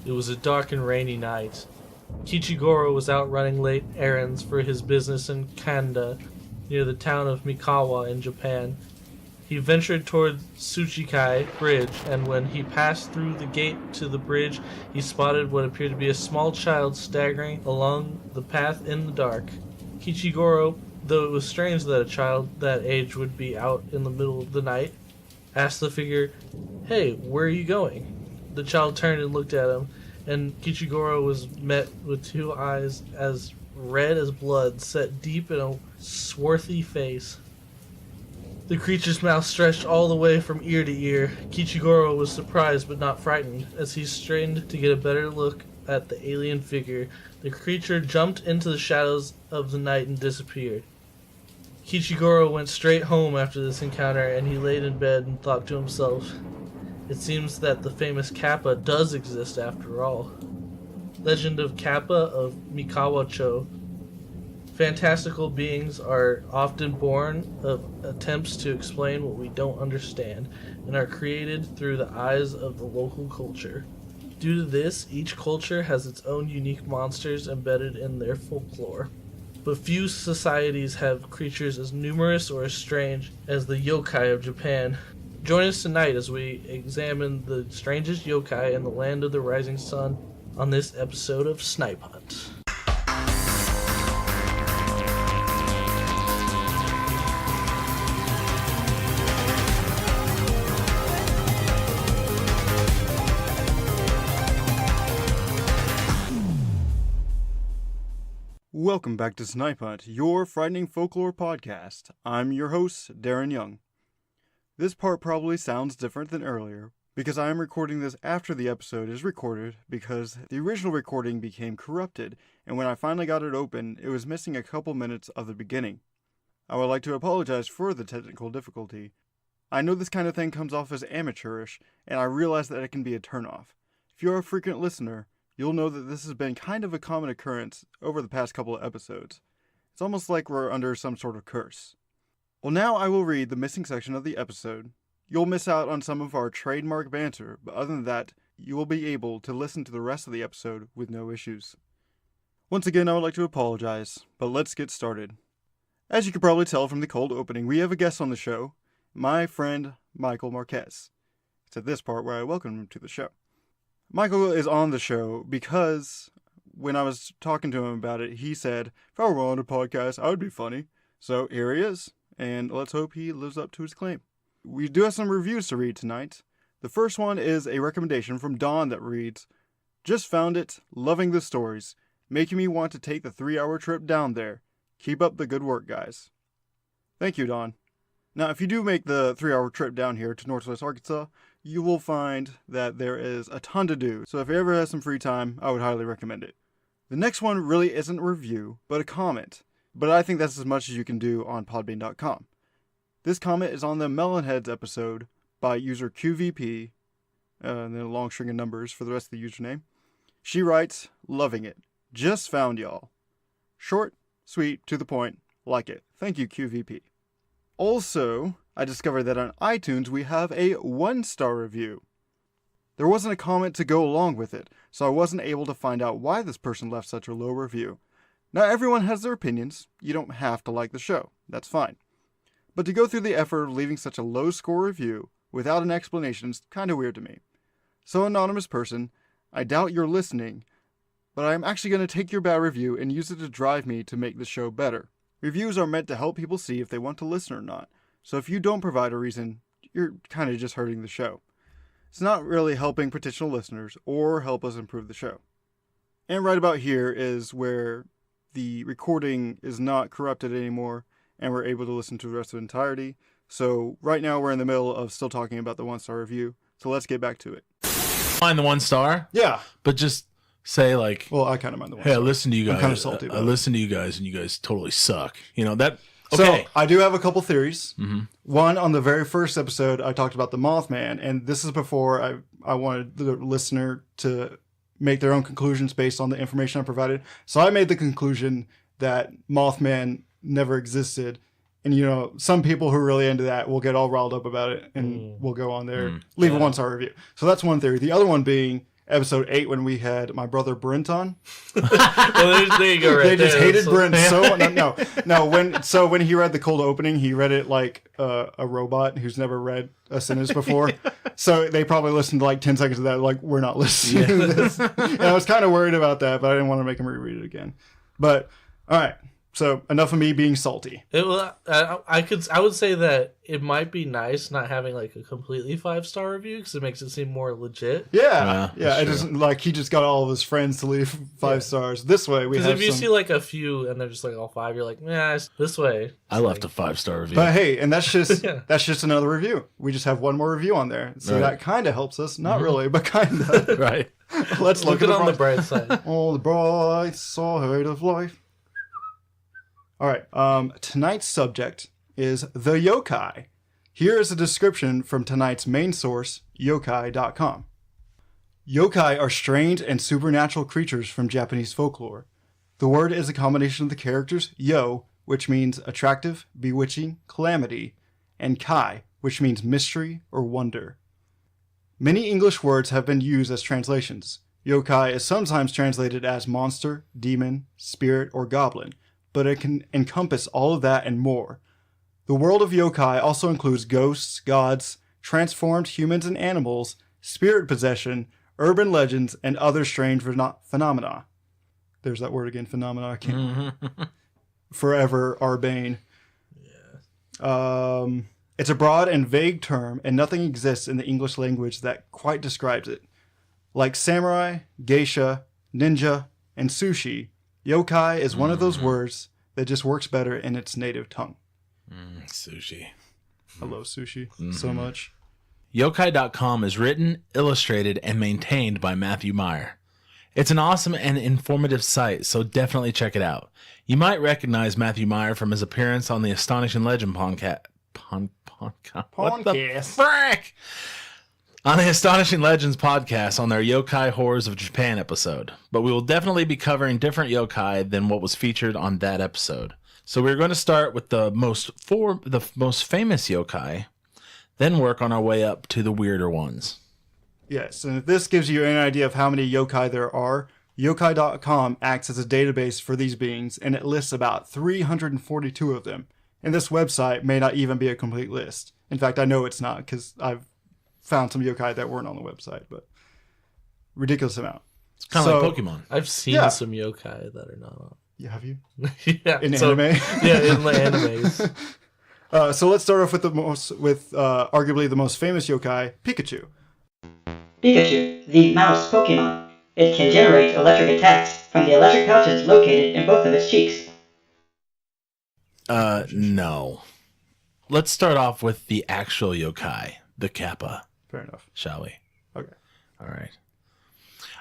It was a dark and rainy night. Kichigoro was out running late errands for his business in Kanda, near the town of Mikawa in Japan. He ventured toward Tsuchikai Bridge, and when he passed through the gate to the bridge, he spotted what appeared to be a small child staggering along the path in the dark. Kichigoro, though it was strange that a child that age would be out in the middle of the night, asked the figure, "Hey, where are you going?" The child turned and looked at him, and Kichigoro was met with two eyes as red as blood set deep in a swarthy face. The creature's mouth stretched all the way from ear to ear. Kichigoro was surprised but not frightened. As he strained to get a better look at the alien figure, the creature jumped into the shadows of the night and disappeared. Kichigoro went straight home after this encounter, and he laid in bed and thought to himself, "It seems that the famous Kappa does exist after all." Legend of Kappa of Mikawa-cho. Fantastical beings are often born of attempts to explain what we don't understand, and are created through the eyes of the local culture. Due to this, each culture has its own unique monsters embedded in their folklore. But few societies have creatures as numerous or as strange as the Yokai of Japan. Join us tonight as we examine the strangest yokai in the land of the rising sun on this episode of Snipe Hunt. Welcome back to Snipe Hunt, your frightening folklore podcast. I'm your host, Darren Young. This part probably sounds different than earlier, because I am recording this after the episode is recorded, because the original recording became corrupted, and when I finally got it open, it was missing a couple minutes of the beginning. I would like to apologize for the technical difficulty. I know this kind of thing comes off as amateurish, and I realize that it can be a turnoff. If you're a frequent listener, you'll know that this has been kind of a common occurrence over the past couple of episodes. It's almost like we're under some sort of curse. Well, now I will read the missing section of the episode. You'll miss out on some of our trademark banter, but other than that, you will be able to listen to the rest of the episode with no issues. Once again, I would like to apologize, but let's get started. As you can probably tell from the cold opening, we have a guest on the show, my friend Michael Marquez. It's at this part where I welcome him to the show. Michael is on the show because when I was talking to him about it, he said, if I were on a podcast, I would be funny. So here he is, and let's hope he lives up to his claim. We do have some reviews to read tonight. The first one is a recommendation from Dawn that reads, "Just found it, loving the stories, making me want to take the 3-hour trip down there. Keep up the good work, guys." Thank you, Dawn. Now, if you do make the 3-hour trip down here to Northwest Arkansas, you will find that there is a ton to do. So if you ever have some free time, I would highly recommend it. The next one really isn't a review, but a comment. But I think that's as much as you can do on podbean.com. This comment is on the Melonheads episode by user QVP, and then a long string of numbers for the rest of the username. She writes, "Loving it. Just found y'all. Short, sweet, to the point. Like it. Thank you, QVP." Also, I discovered that on iTunes we have a 1-star review. There wasn't a comment to go along with it, so I wasn't able to find out why this person left such a low review. Now, everyone has their opinions. You don't have to like the show. That's fine. But to go through the effort of leaving such a low score review without an explanation is kind of weird to me. So, anonymous person, I doubt you're listening, but I'm actually going to take your bad review and use it to drive me to make the show better. Reviews are meant to help people see if they want to listen or not. So if you don't provide a reason, you're kind of just hurting the show. It's not really helping potential listeners or help us improve the show. And right about here is where the recording is not corrupted anymore and we're able to listen to the rest of the entirety. So right now we're in the middle of still talking about the 1-star review. So let's get back to it. Mind the 1-star? Yeah. But just say like, well, I kind of mind the 1-star. Hey, I listen to you guys. I'm kind of salty. I listen to you guys and you guys totally suck. You know, that... Okay. So, I do have a couple theories. Mm-hmm. One, on the very first episode, I talked about the Mothman, and this is before I wanted the listener to make their own conclusions based on the information I provided. So I made the conclusion that Mothman never existed. And, you know, some people who are really into that will get all riled up about it, and we'll go on there, leave a 1-star review. So that's one theory. The other one being, episode 8 when we had my brother Brent on. Well, there you go. Right They just there. hated So- Brent so no. When he read the cold opening, he read it like a robot who's never read a sentence before. So they probably listened to like 10 seconds of that. Like, we're not listening to this. And I was kind of worried about that, but I didn't want to make him reread it again. But all right. So enough of me being salty. I would say that it might be nice not having like a completely 5-star review because it makes it seem more legit. Yeah. that's It true. doesn't like he just got all of his friends to leave 5 stars. This way we Because have if you some... see like a few and they're just like all 5, you're like, nah, it's this way. I left a 5-star review. But hey, and that's just Yeah. that's just another review. We just have one more review on there, so Right. that kind of helps us. Not really, but kind of. Right. Let's Look at it on the bright- bright side. all the bright side of life. All right. Tonight's subject is the yokai. Here is a description from tonight's main source, yokai.com. Yokai are strange and supernatural creatures from Japanese folklore. The word is a combination of the characters yo, which means attractive, bewitching, calamity, and kai, which means mystery or wonder. Many English words have been used as translations. Yokai is sometimes translated as monster, demon, spirit, or goblin, but it can encompass all of that and more. The world of yokai also includes ghosts, gods, transformed humans and animals, spirit possession, urban legends, and other strange phenomena. There's that word again, phenomena. I can't. Forever Arbane. Yeah. It's a broad and vague term, and nothing exists in the English language that quite describes it. Like samurai, geisha, ninja, and sushi, yokai is one of those words that just works better in its native tongue. Sushi. I love sushi so much. Yokai.com is written, illustrated, and maintained by Matthew Meyer. It's an awesome and informative site, so definitely check it out. You might recognize Matthew Meyer from his appearance on the Astonishing Legend podcast. What the Podcast. frick? On the Astonishing Legends podcast on their Yokai Horrors of Japan episode. But we will definitely be covering different yokai than what was featured on that episode. So we're going to start with the most famous yokai, then work on our way up to the weirder ones. Yes, and if this gives you an idea of how many yokai there are, yokai.com acts as a database for these beings, and it lists about 342 of them. And this website may not even be a complete list. In fact, I know it's not, because I've found some yokai that weren't on the website, but ridiculous amount. It's kind of like Pokemon. I've seen Yeah. some yokai that are not on. Yeah, have you? Yeah, In so- anime? Yeah, in the animes. So let's start off with arguably the most famous yokai, Pikachu. Pikachu, the mouse Pokemon. It can generate electric attacks from the electric pouches located in both of its cheeks. No. Let's start off with the actual yokai, the Kappa, Fair enough. shall we? Okay. All right.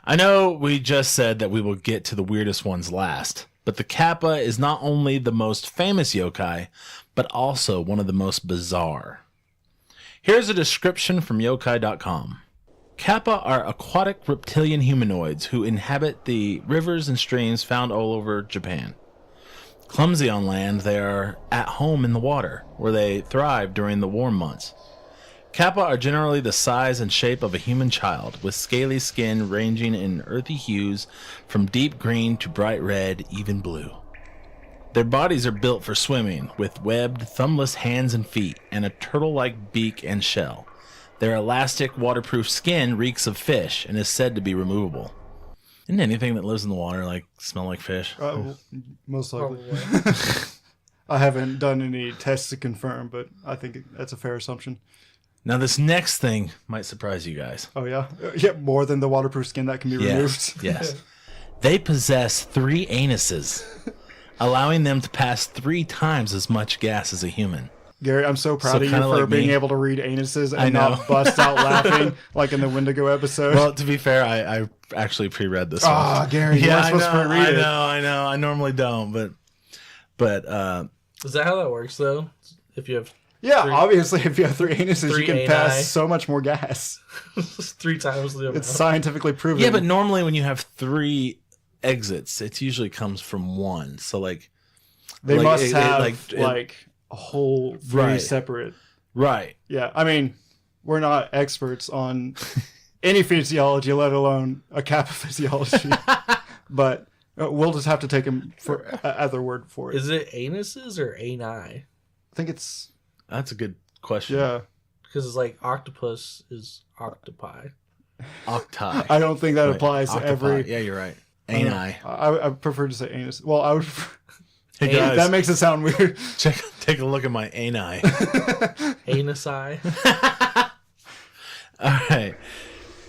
I know we just said that we will get to the weirdest ones last, but the Kappa is not only the most famous yokai, but also one of the most bizarre. Here's a description from yokai.com. Kappa are aquatic reptilian humanoids who inhabit the rivers and streams found all over Japan. Clumsy on land, they are at home in the water, where they thrive during the warm months. Kappa are generally the size and shape of a human child, with scaly skin ranging in earthy hues from deep green to bright red, even blue. Their bodies are built for swimming, with webbed, thumbless hands and feet, and a turtle-like beak and shell. Their elastic, waterproof skin reeks of fish and is said to be removable. Isn't anything that lives in the water smell like fish? Most likely. Probably. I haven't done any tests to confirm, but I think that's a fair assumption. Now, this next thing might surprise you guys. Oh, yeah? Yeah, more than the waterproof skin that can be removed. Yes. They possess 3 anuses, allowing them to pass 3 times as much gas as a human. Gary, I'm so proud So of you kinda for like being me. able to read anuses I and know. not bust out laughing like in the Wendigo episode. Well, to be fair, I actually pre-read this Ah, one. Gary, you weren't I supposed to know, pre-read it. I know. I normally don't, but Is that how that works though? If you have Yeah, 3 obviously, if you have 3 anuses, 3 you can ani. pass so much more gas. 3 times the amount. It's scientifically proven. yeah, but normally when you have 3 exits, it usually comes from one. So they like, must it- have it- a whole 3 Right. separate. right. Yeah, I mean, we're not experts on any physiology, let alone a kappa physiology. But we'll just have to take him for other word for it. Is it anuses or ani? I think it's... That's a good question. Yeah. Because it's like octopus is octopi. Octi. I don't think that Right. applies to Octopi. every... Yeah, you're right. Ani. I prefer to say anus. Well, I would... Hey guys, That makes it sound weird. take a look at my ani. Anusi. All right.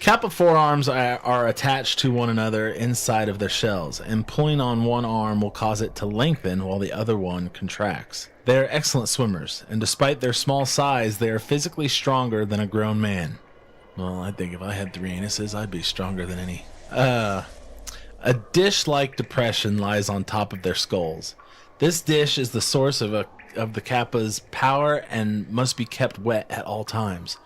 Kappa forearms are attached to one another inside of their shells, and pulling on one arm will cause it to lengthen while the other one contracts. They are excellent swimmers, and despite their small size, they are physically stronger than a grown man. Well, I think if I had 3 anuses, I'd be stronger than any. A dish-like depression lies on top of their skulls. This dish is the source of the Kappa's power and must be kept wet at all times.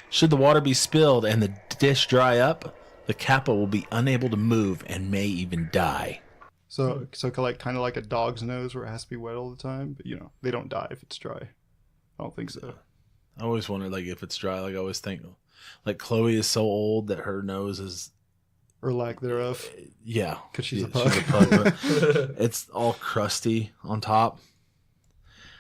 Should the water be spilled and the dish dry up, the Kappa will be unable to move and may even die. So like kind of like a dog's nose where it has to be wet all the time, but they don't die if it's dry. I don't think so. I always wonder, like, if it's dry. Like, I always think, like, Chloe is so old that her nose is... Or lack thereof. Yeah. Because she's Yeah, a pug. but it's all crusty on top.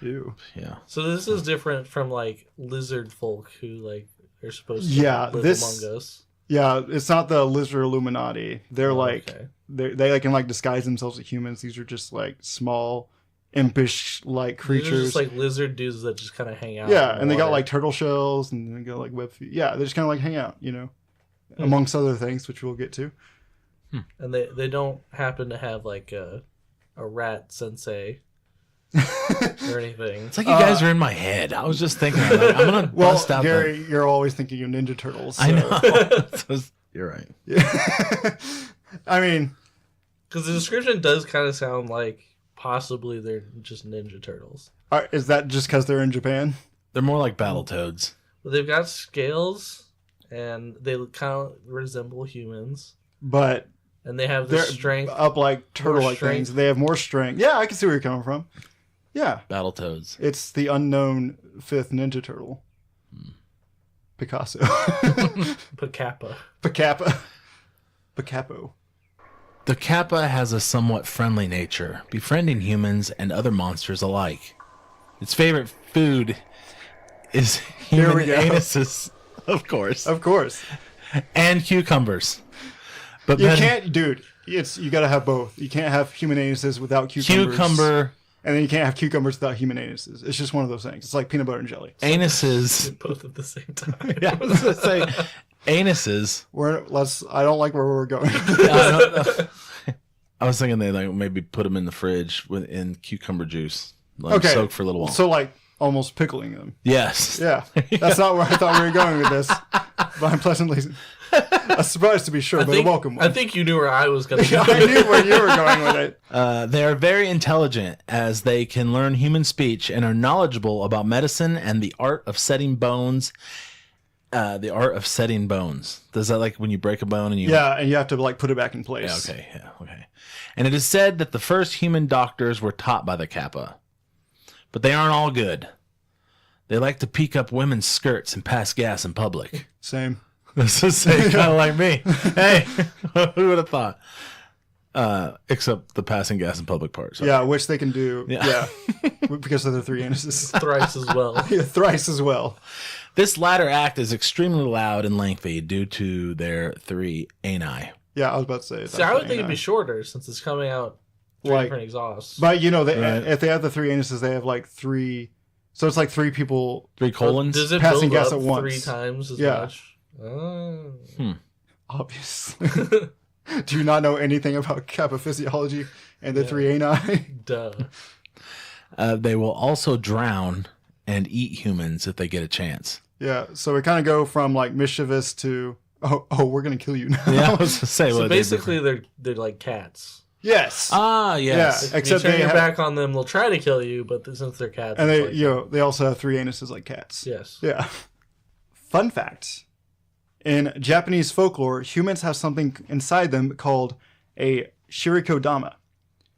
Ew. Yeah. So this is different from like lizard folk who like are supposed to live among us. Yeah, it's not the lizard Illuminati. They're Okay. they can like disguise themselves as humans. These are just like small, impish like These are creatures. just like lizard dudes that just kind of hang out. Yeah, in the and they got water. like turtle shells and they got like web feet. Yeah, they just kind of like hang out, amongst other things, which we'll get to. And they don't happen to have like a rat sensei or anything. It's like you guys are in my head. I was just thinking, like, I'm going to Well, bust out Gary, you're always thinking of Ninja Turtles. So. I know. So, you're right. Yeah. I mean, Because the description does kind of sound like possibly they're just Ninja Turtles. is that just because they're in Japan? They're more like Battletoads. But they've got scales, and they kind of resemble humans. But And they have the they're strength. up like turtle-like strength. things. They have more strength. Yeah, I can see where you're coming from. Yeah, Battletoads. it's the unknown 5th Ninja Turtle. Picasso. Pacappa. Picapo. The Kappa has a somewhat friendly nature, befriending humans and other monsters alike. Its favorite food is Here human we go. anuses, of course, Of course. and cucumbers. But You then can't, dude. You got to have both. You can't have human anuses without cucumbers. cucumber And then you can't have cucumbers without human anuses. It's just one of those things. It's like peanut butter and jelly. anuses. Both at the same time. Yeah, I was gonna say anuses. I don't like where we're going. I was thinking they like maybe put them in the fridge in cucumber juice, like Okay. soak for a little while. So like almost pickling them. Yes. Yeah. That's not where I thought we were going with this. But I'm pleasantly surprised to be sure, but a welcome one. I think you knew where I was going to go. I knew where you were going with it. They are very intelligent as they can learn human speech and are knowledgeable about medicine and the art of setting bones. Does that like when you break a bone and you... Yeah, and you have to like put it back in place. Yeah, okay. And it is said that the first human doctors were taught by the Kappa. But they aren't all good. They like to peek up women's skirts and pass gas in public. Same. This is kind of like me. Hey, who would have thought? Except the passing gas in public part. Sorry. Yeah, which they can do. Yeah. Yeah. Because of their 3 anuses. Thrice as well. Yeah, thrice as well. This latter act is extremely loud and lengthy due to their 3 ani. Yeah, I was about to say. See, I would think it'd be shorter since it's coming out through Like- different exhausts. But Right. if they have the 3 anuses, they have like 3. So it's like 3 people. 3 colons? Does it passing build gas up at once. 3 times as Yeah. much? Oh. Obviously. Do you not know anything about kappa physiology and the 3 ani? Duh. They will also drown and eat humans if they get a chance. Yeah. So we kind of go from like mischievous to we're gonna kill you now. Yeah, I was to say. So what basically, they're like cats. Yes. Yes. Yeah. If you turn your back on them, they'll try to kill you, but since they're cats, And it's they like, they also have 3 anuses like cats. yes. Yeah. Fun fact. In Japanese folklore, humans have something inside them called a shirikodama,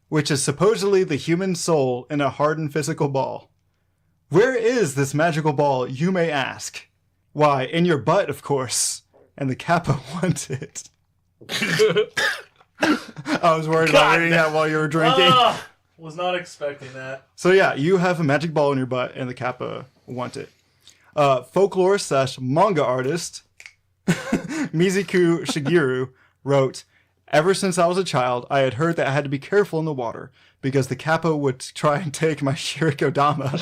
which is supposedly the human soul in a hardened physical ball. Where is this magical ball, you may ask? Why, in your butt, of course. and the Kappa wants it. I was worried about reading that while you were drinking. Was not expecting that. So yeah, you have a magic ball in your butt, and the Kappa want it. Folklore / manga artist Mizuku Shigeru wrote, "Ever since I was a child, I had heard that I had to be careful in the water because the Kappa would try and take my shirikodama.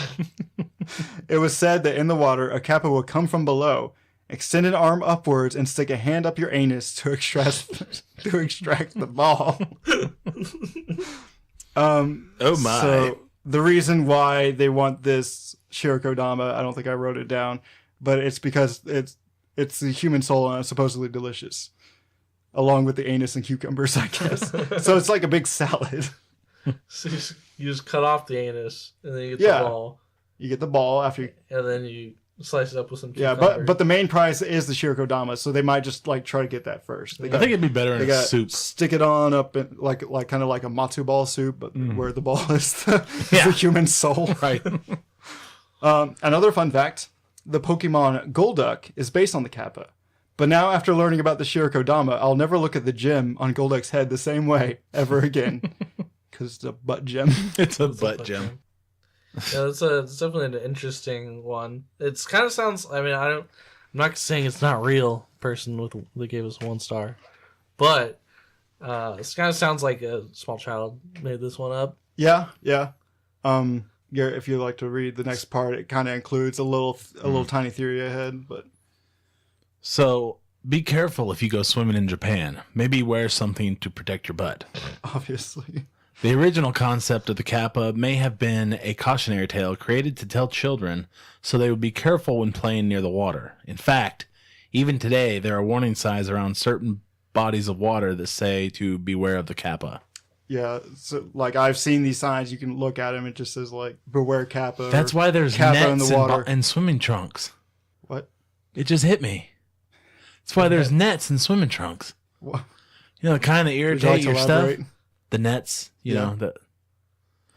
It was said that in the water, a Kappa would come from below, extend an arm upwards, and stick a hand up your anus to extract the ball." Oh my. So the reason why they want this shirikodama, I don't think I wrote it down, but it's because it's the human soul and it's supposedly delicious, along with the anus and cucumbers, I guess. So it's like a big salad. So you just cut off the anus, and then you get the ball. You get the ball after you... And then you slice it up with some Yeah, cucumbers. but the main prize is the shirikodama, so they might just like try to get that first. I think it'd be better in a soup. Stick it on up in like kind of like a matsu ball soup, but where the ball is the human soul. Right. Another fun fact, the Pokemon Golduck is based on the Kappa. But now after learning about the shirikodama, I'll never look at the gem on Golduck's head the same way ever again. Because it's a butt gem. It's a butt gem. Yeah, it's definitely an interesting one. It's kind of sounds. I mean, I'm not saying it's not real. Person that gave us 1 star, but it kind of sounds like a small child made this one up. Yeah. If you'd like to read the next part, it kind of includes a little tiny theory ahead. But so be careful if you go swimming in Japan. Maybe wear something to protect your butt. obviously, The original concept of the Kappa may have been a cautionary tale created to tell children so they would be careful when playing near the water. In fact, even today, there are warning signs around certain bodies of water that say to beware of the Kappa. yeah. So like I've seen these signs. You can look at them. It just says like beware Kappa. That's why there's Kappa nets in the water. and swimming trunks. What? It just hit me. That's why there's nets and swimming trunks. What? You know, the kind that Would you irritate like to your stuff. elaborate? The nets, you know, the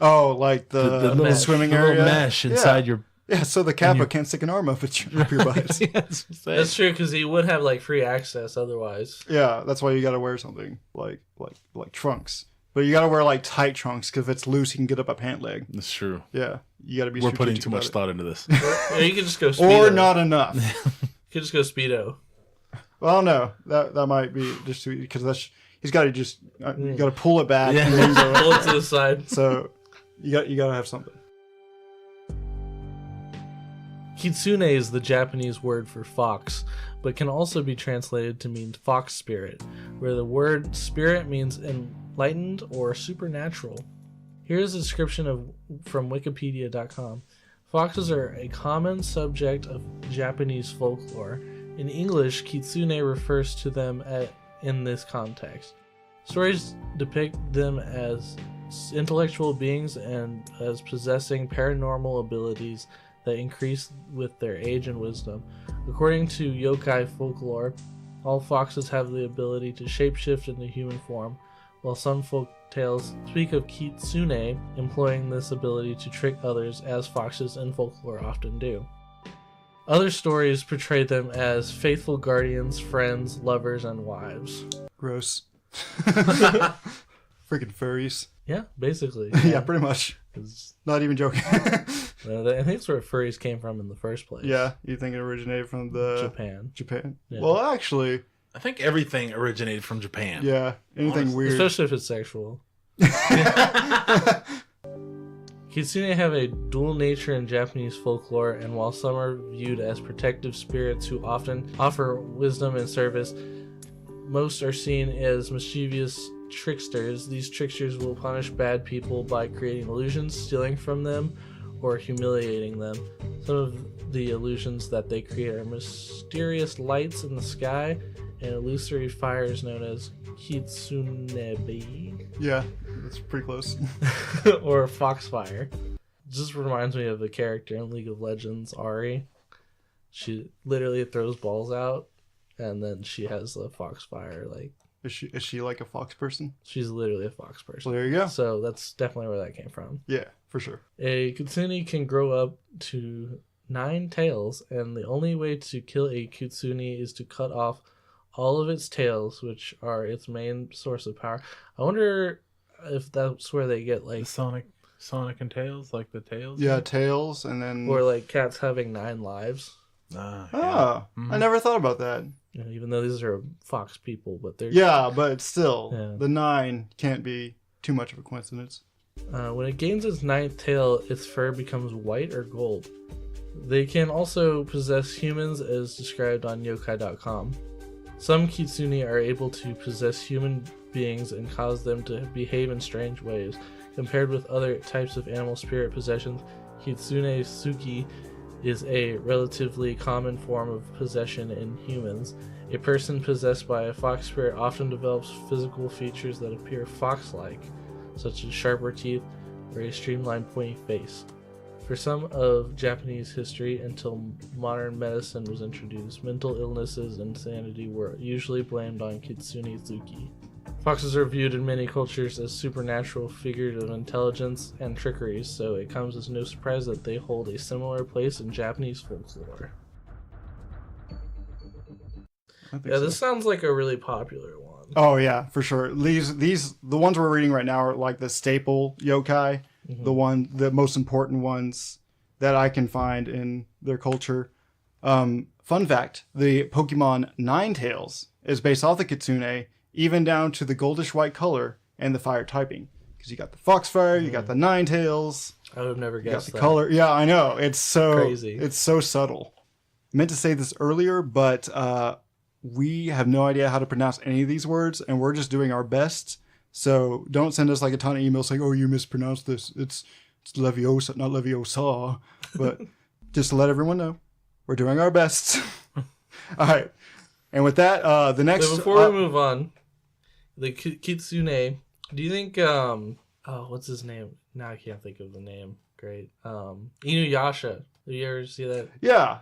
Like the little swimming the area, little mesh inside your. Yeah, so the Kappa can't stick an arm up your butt. That's true because he would have like free access otherwise. Yeah, that's why you got to wear something like trunks. But you got to wear like tight trunks because if it's loose, you can get up a pant leg. That's true. Yeah, you got to be. We're putting strategic too much about thought into this. Or you could just go Speedo. Or not enough. You could just go Speedo. Well, no, that might be just because that's he's got to just you got to pull it back. Yeah. And then go Pull it to the side. So you got to have something. Kitsune is the Japanese word for fox, but can also be translated to mean fox spirit, where the word spirit means enlightened or supernatural. Here's a description from wikipedia.com. Foxes are a common subject of Japanese folklore. In English, kitsune refers to them in this context. Stories depict them as intellectual beings and as possessing paranormal abilities that increase with their age and wisdom. According to Yokai folklore, all foxes have the ability to shapeshift into human form, while some folk tales speak of kitsune employing this ability to trick others, as foxes in folklore often do. Other stories portray them as faithful guardians, friends, lovers, and wives. Gross. Freaking furries. Yeah, basically. Yeah, pretty much. Not even joking. I think that's where furries came from in the first place. Yeah, you think it originated from Japan? Yeah. Well, actually, I think everything originated from Japan. yeah. Anything Honestly. weird. Especially if it's sexual. Kitsune have a dual nature in Japanese folklore, and while some are viewed as protective spirits who often offer wisdom and service, most are seen as mischievous tricksters. These tricksters will punish bad people by creating illusions, stealing from them, or humiliating them. Some of the illusions that they create are mysterious lights in the sky and illusory fires known as kitsunebi. Yeah, that's pretty close. or foxfire. Just reminds me of the character in League of Legends, Ari. She literally throws balls out, and then she has a foxfire. Like, Is she like a fox person? she's literally a fox person. Well, there you go. So that's definitely where that came from. Yeah, for sure. A kitsune can grow up to 9 tails, and the only way to kill a kitsune is to cut off all of its tails, which are its main source of power. I wonder if that's where they get like Sonic and Tails, like the tails. Yeah, tails, and then... or like cats having 9 lives. I never thought about that. You know, even though these are fox people, but they're Yeah, but still, Yeah. the 9 can't be too much of a coincidence. When it gains its 9th tail, its fur becomes white or gold. They can also possess humans, as described on Yokai.com. Some kitsune are able to possess human beings and cause them to behave in strange ways. Compared with other types of animal spirit possessions, Kitsune Tsuki is a relatively common form of possession in humans. A person possessed by a fox spirit often develops physical features that appear fox-like, such as sharper teeth or a streamlined pointy face. For some of Japanese history, until modern medicine was introduced, mental illnesses and insanity were usually blamed on Kitsune Tsuki. Foxes are viewed in many cultures as supernatural figures of intelligence and trickery, so it comes as no surprise that they hold a similar place in Japanese folklore. Yeah, this sounds like a really popular one. Oh yeah, for sure. These the ones we're reading right now are like the staple yokai, the most important ones that I can find in their culture. Fun fact: the Pokemon Ninetales is based off the Kitsune, even down to the goldish white color and the fire typing. Because you got the Foxfire, you got the Ninetales. I would have never You got guessed the that. color. Yeah, I know. It's so Crazy. It's so subtle. I meant to say this earlier, but we have no idea how to pronounce any of these words, and we're just doing our best. So don't send us like a ton of emails saying, "Oh, you mispronounced this. It's Leviosa, not Leviosa." But just to let everyone know, we're doing our best. All right. And with that, the next. So before we move on, the Kitsune. Do you think? What's his name? Now I can't think of the name. Great. Inuyasha. Did you ever see that? Yeah,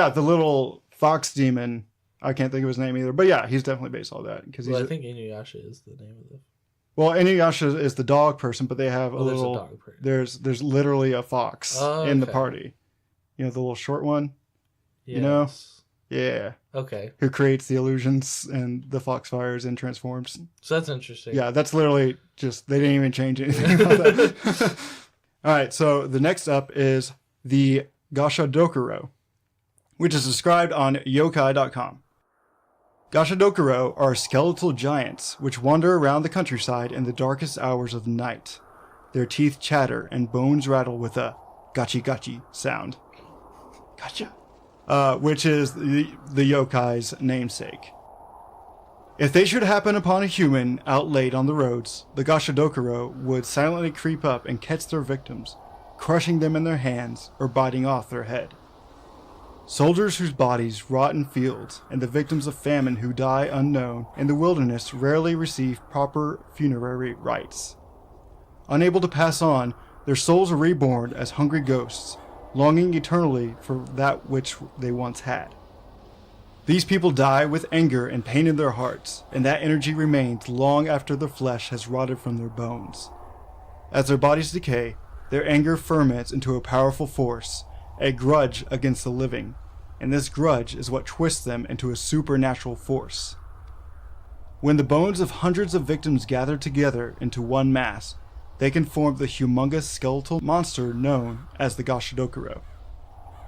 the little fox demon. I can't think of his name either, but yeah, he's definitely based on that because Well, I think Inuyasha is the name of the. Well, Inuyasha is the dog person, but they have There's a dog person. There's literally a fox in the party. You know, the little short one. Yes. You know? Yeah. Okay. Who creates the illusions and the foxfires and transforms. So that's interesting. Yeah, that's literally just, they didn't even change anything about that. All right, so the next up is the Gashadokuro, which is described on Yokai.com. Gashadokuro are skeletal giants which wander around the countryside in the darkest hours of the night. Their teeth chatter and bones rattle with a gachi gachi sound. Gotcha. Which is the yokai's namesake. If they should happen upon a human out late on the roads, the Gashadokuro would silently creep up and catch their victims, crushing them in their hands or biting off their head. Soldiers whose bodies rot in fields and the victims of famine who die unknown in the wilderness rarely receive proper funerary rites. Unable to pass on, their souls are reborn as hungry ghosts, longing eternally for that which they once had. These people die with anger and pain in their hearts, and that energy remains long after their flesh has rotted from their bones. As their bodies decay, their anger ferments into a powerful force, a grudge against the living, and this grudge is what twists them into a supernatural force. When the bones of hundreds of victims gather together into one mass, they can form the humongous skeletal monster known as the Gashadokuro.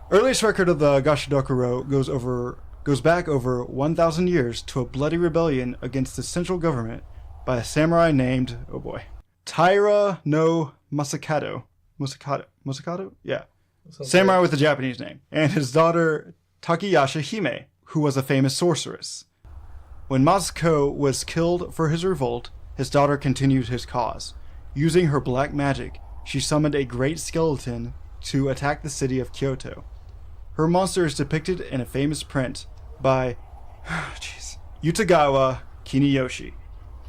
Earliest record of the Gashadokuro goes back over 1,000 years to a bloody rebellion against the central government by a samurai named, Taira no Masakado. Masakado? Yeah. Samurai with a Japanese name. And his daughter Takayasha Hime, who was a famous sorceress. When Masako was killed for his revolt, his daughter continued his cause. Using her black magic, she summoned a great skeleton to attack the city of Kyoto. Her monster is depicted in a famous print by Utagawa Kiniyoshi.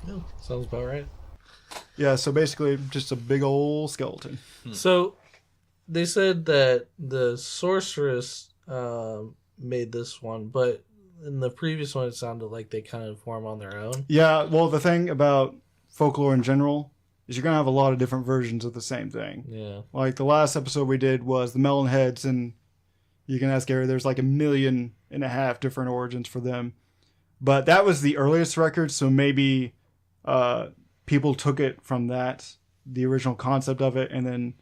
Yeah, sounds about right. Yeah, so basically just a big old skeleton. So they said that the sorceress made this one, but in the previous one it sounded like they kind of form on their own. Yeah, well, the thing about folklore in general is you're going to have a lot of different versions of the same thing. Yeah. Like the last episode we did was the melon heads, and you can ask Gary, there's like 1.5 million different origins for them. But that was the earliest record, so maybe people took it from that, the original concept of it, and then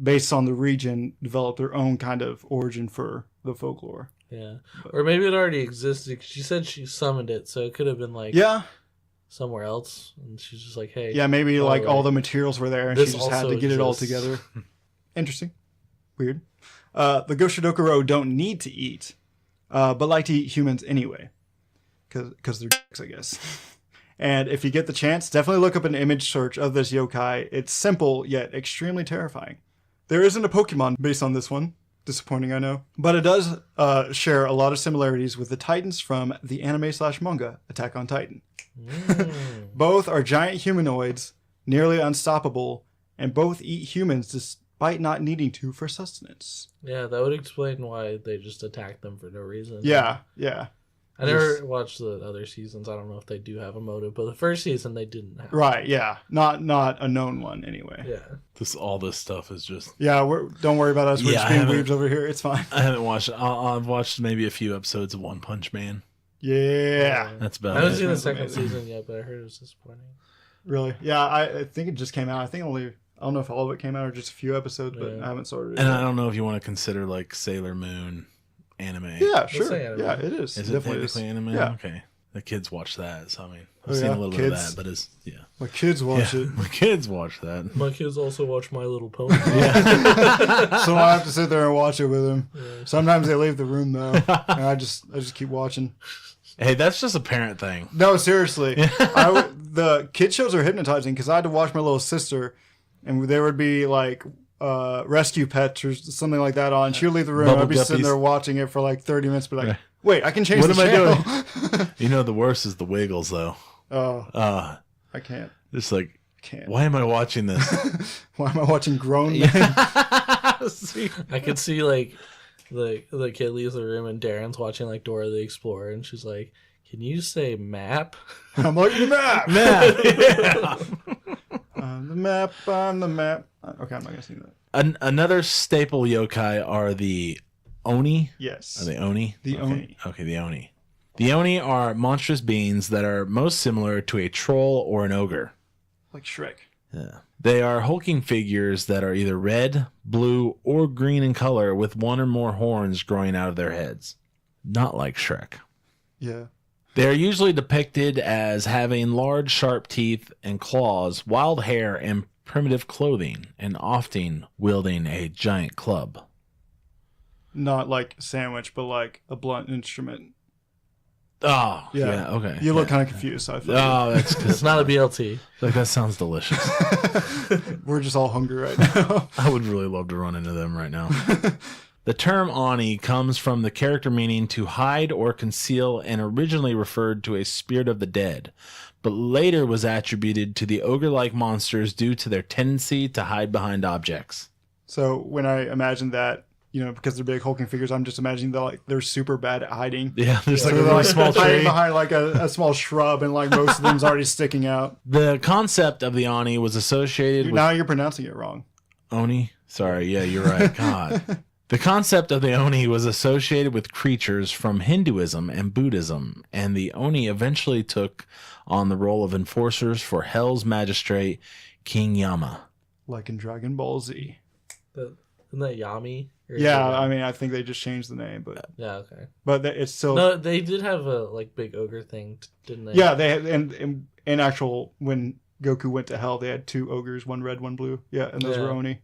based on the region, developed their own kind of origin for the folklore. Yeah. Or maybe it already existed, because she said she summoned it, so it could have been like somewhere else, and she's just like, hey. Yeah, maybe like all the materials were there, and she just had to get it all exists. together. Interesting. Weird. The Goshidokuro don't need to eat, but like to eat humans anyway. Because they're dicks, I guess. And if you get the chance, definitely look up an image search of this yokai. It's simple, yet extremely terrifying. There isn't a Pokemon based on this one. Disappointing, I know. But it does share a lot of similarities with the Titans from the anime/manga Attack on Titan. Both are giant humanoids, nearly unstoppable, and both eat humans despite not needing to for sustenance. Yeah, that would explain why they just attacked them for no reason. Yeah. I never watched the other seasons. I don't know if they do have a motive, but the first season they didn't have. Right, yeah. Not a known one, anyway. Yeah. All this stuff is just... Yeah, don't worry about us. We're just being weebs over here. It's fine. I haven't watched... I've watched maybe a few episodes of One Punch Man. Yeah. That's about I haven't it. seen the second season yet, but I heard it was disappointing. Really? Yeah, I think it just came out. I think I don't know if all of it came out or just a few episodes, but I haven't started it. And I don't know if you want to consider like Sailor Moon anime. Yeah, sure. Anime. Yeah, it is. Is it technically anime? Yeah. Okay. The kids watch that, so I mean, I've seen a little bit of that, but it's My kids watch it. My kids watch that. My kids also watch My Little Pony. So I have to sit there and watch it with them. Yeah. Sometimes they leave the room though, and I just keep watching. Hey, that's just a parent thing. No, seriously. The kid shows are hypnotizing because I had to watch my little sister, and there would be like rescue pets or something like that on. She would leave the room. I'd be sitting there watching it for like 30 minutes, but like, wait, I can change the channel. What am I doing? You know, the worst is the Wiggles, though. Oh, I can't. It's like, why am I watching this? Why am I watching grown men? I could see like the kid leaves the room and Darren's watching like Dora the Explorer, and she's like, "Can you say map?" I'm like, the map. Yeah. On the map. On the map. Okay, I'm not gonna sing that. Another staple yokai are the Oni. Yes. Are they Oni? The Oni. Okay, the Oni. The Oni are monstrous beings that are most similar to a troll or an ogre. Like Shrek. Yeah. They are hulking figures that are either red, blue, or green in color with one or more horns growing out of their heads. Not like Shrek. Yeah. They are usually depicted as having large, sharp teeth and claws, wild hair, and primitive clothing, and often wielding a giant club. Not like a sandwich, but like a blunt instrument. Oh, yeah, okay. You look kind of confused. So I feel that's it's not a BLT. Like, that sounds delicious. We're just all hungry right now. I would really love to run into them right now. The term Oni comes from the character meaning to hide or conceal, and originally referred to a spirit of the dead, but later was attributed to the ogre-like monsters due to their tendency to hide behind objects. So when I imagine that, you know, because they're big hulking figures, I'm just imagining they're super bad at hiding. Yeah, there's like a they're really small hiding tree behind like a small shrub, and like most of them's already sticking out. The concept of the Oni was associated with... Now you're pronouncing it wrong. Oni? Sorry, yeah, you're right. God. The concept of the Oni was associated with creatures from Hinduism and Buddhism, and the Oni eventually took on the role of enforcers for Hell's magistrate, King Yama. Like in Dragon Ball Z. Isn't that Yami? Yeah, I mean, I think they just changed the name, but yeah, okay. But it's still no. They did have a like big ogre thing, didn't they? Yeah, they had, and in actual when Goku went to hell, they had two ogres, one red, one blue. Yeah, and those were Oni.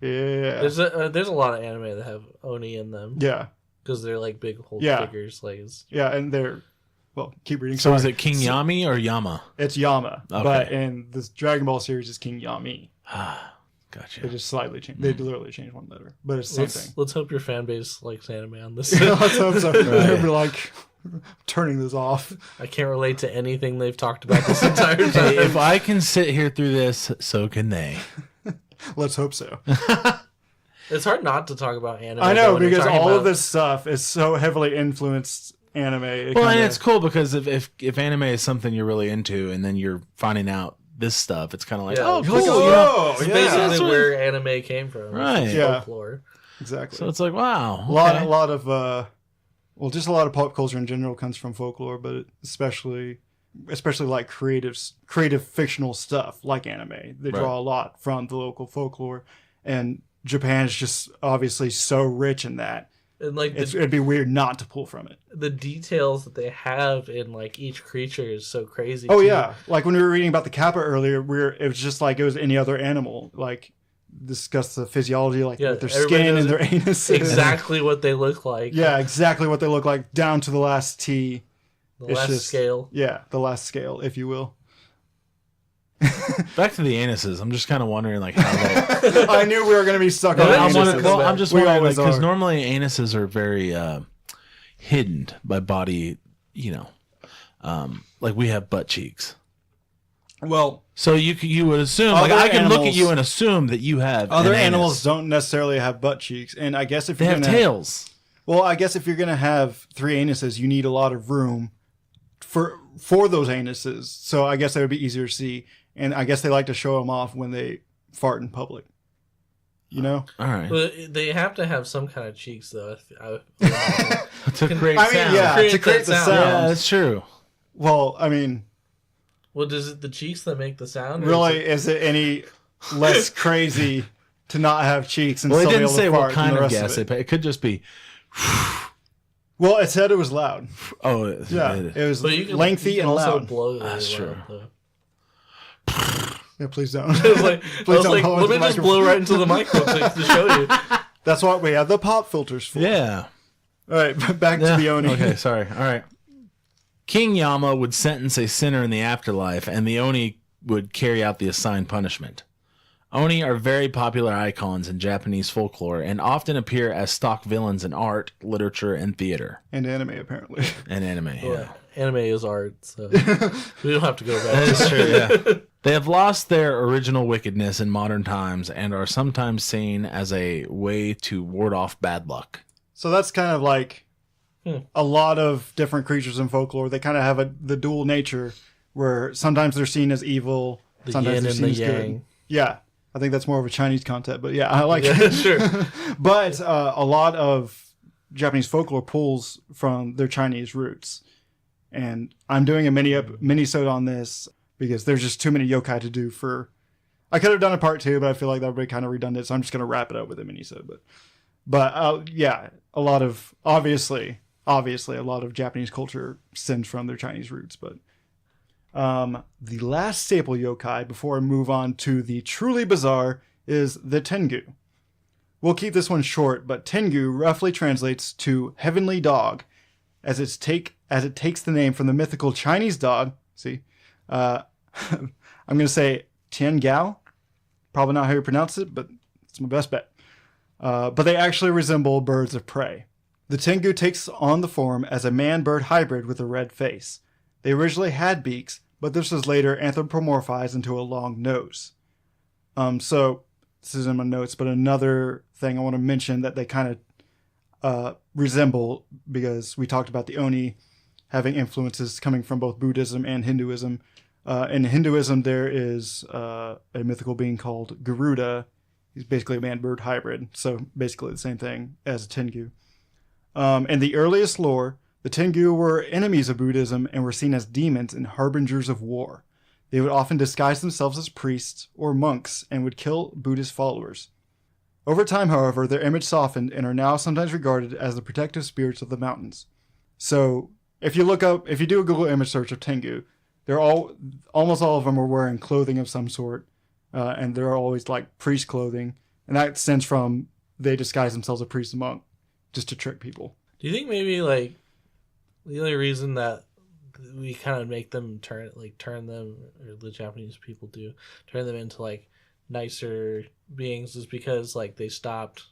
Yeah, there's a lot of anime that have Oni in them. Yeah, because they're like big whole figures. Like and they're keep reading. So is it King Yami or Yama? It's Yama, okay. But in this Dragon Ball series, it's King Yami. Gotcha. They just slightly changed. They literally changed one letter, but it's the same thing. Let's hope your fan base likes anime on this. Let's hope so. They'll be like turning this off. I can't relate to anything they've talked about this entire time. Hey, if I can sit here through this, so can they. Let's hope so. It's hard not to talk about anime. I know, because all of this stuff is so heavily influenced anime. And it's cool because if anime is something you're really into, and then you're finding out this stuff, it's kind of like, oh, cool. It's basically where anime came from. Right. Folklore. Exactly. So it's like, wow. A lot of well, just a lot of pop culture in general comes from folklore, but especially like creative fictional stuff like anime. They draw a lot from the local folklore, and Japan is just obviously so rich in that. And like it'd be weird not to pull from it. The details that they have in like each creature is so crazy. Oh yeah, like when we were reading about the kappa earlier, it was just like it was any other animal. Like discuss the physiology, like with their skin and their anus. Exactly what they look like. Yeah, exactly what they look like down to the last T. The last scale. Yeah, the last scale, if you will. Back to the anuses. I'm just kind of wondering, like, how they... I knew we were going to be stuck on anuses. Well, I'm just wondering, like, because normally anuses are very hidden by body, like we have butt cheeks. Well, so you would assume, like, I can look at you and assume that you have other animals don't necessarily have butt cheeks, and I guess if they have tails. Well, I guess if you're going to have 3 anuses, you need a lot of room for those anuses. So I guess that would be easier to see. And I guess they like to show them off when they fart in public. You know? All right. But they have to have some kind of cheeks, though. To create sound. To create the sound. Yeah, that's true. Well, I mean... Well, does it the cheeks that make the sound? Really, is it any less crazy to not have cheeks and well, still it didn't be able to say fart what kind and the of rest gas. It could just be... Well, it said it was loud. Oh, yeah. It was lengthy and loud. Blow that's true. Yeah, please don't. Let me just blow right into the microphone to show you. That's what we have the pop filters for. Yeah. All right, back to the Oni. Okay, sorry. All right. King Yama would sentence a sinner in the afterlife, and the Oni would carry out the assigned punishment. Oni are very popular icons in Japanese folklore and often appear as stock villains in art, literature, and theater. And anime, apparently. And anime, yeah. Anime is art, so we don't have to go back. That is true, yeah. They have lost their original wickedness in modern times and are sometimes seen as a way to ward off bad luck. So that's kind of like a lot of different creatures in folklore. They kind of have the dual nature where sometimes they're seen as evil, sometimes they're seen as good. Yeah. I think that's more of a Chinese concept, but yeah, I like it. Sure. But a lot of Japanese folklore pulls from their Chinese roots. And I'm doing a mini-sode on this because there's just too many yokai to do for... I could have done a part 2, but I feel like that would be kind of redundant, so I'm just going to wrap it up with a mini-sode. But yeah, a lot of... Obviously, a lot of Japanese culture stems from their Chinese roots, but... the last staple yokai before I move on to the truly bizarre is the Tengu. We'll keep this one short, but Tengu roughly translates to heavenly dog, as it takes the name from the mythical Chinese dog. See, I'm going to say Tian Gao. Probably not how you pronounce it, but it's my best bet. But they actually resemble birds of prey. The Tengu takes on the form as a man-bird hybrid with a red face. They originally had beaks, but this was later anthropomorphized into a long nose. So, this is in my notes, but another thing I want to mention that they kind of resemble, because we talked about the Oni having influences coming from both Buddhism and Hinduism. In Hinduism, there is a mythical being called Garuda. He's basically a man-bird hybrid, so basically the same thing as a Tengu. In the earliest lore, the Tengu were enemies of Buddhism and were seen as demons and harbingers of war. They would often disguise themselves as priests or monks and would kill Buddhist followers. Over time, however, their image softened and are now sometimes regarded as the protective spirits of the mountains. So, if you do a Google image search of Tengu, almost all of them are wearing clothing of some sort, and they're always like priest clothing, and that stems from they disguise themselves as priest and monk just to trick people. Do you think maybe like the only reason that we kind of make them turn them, or the Japanese people do, turn them into like nicer beings is because like they stopped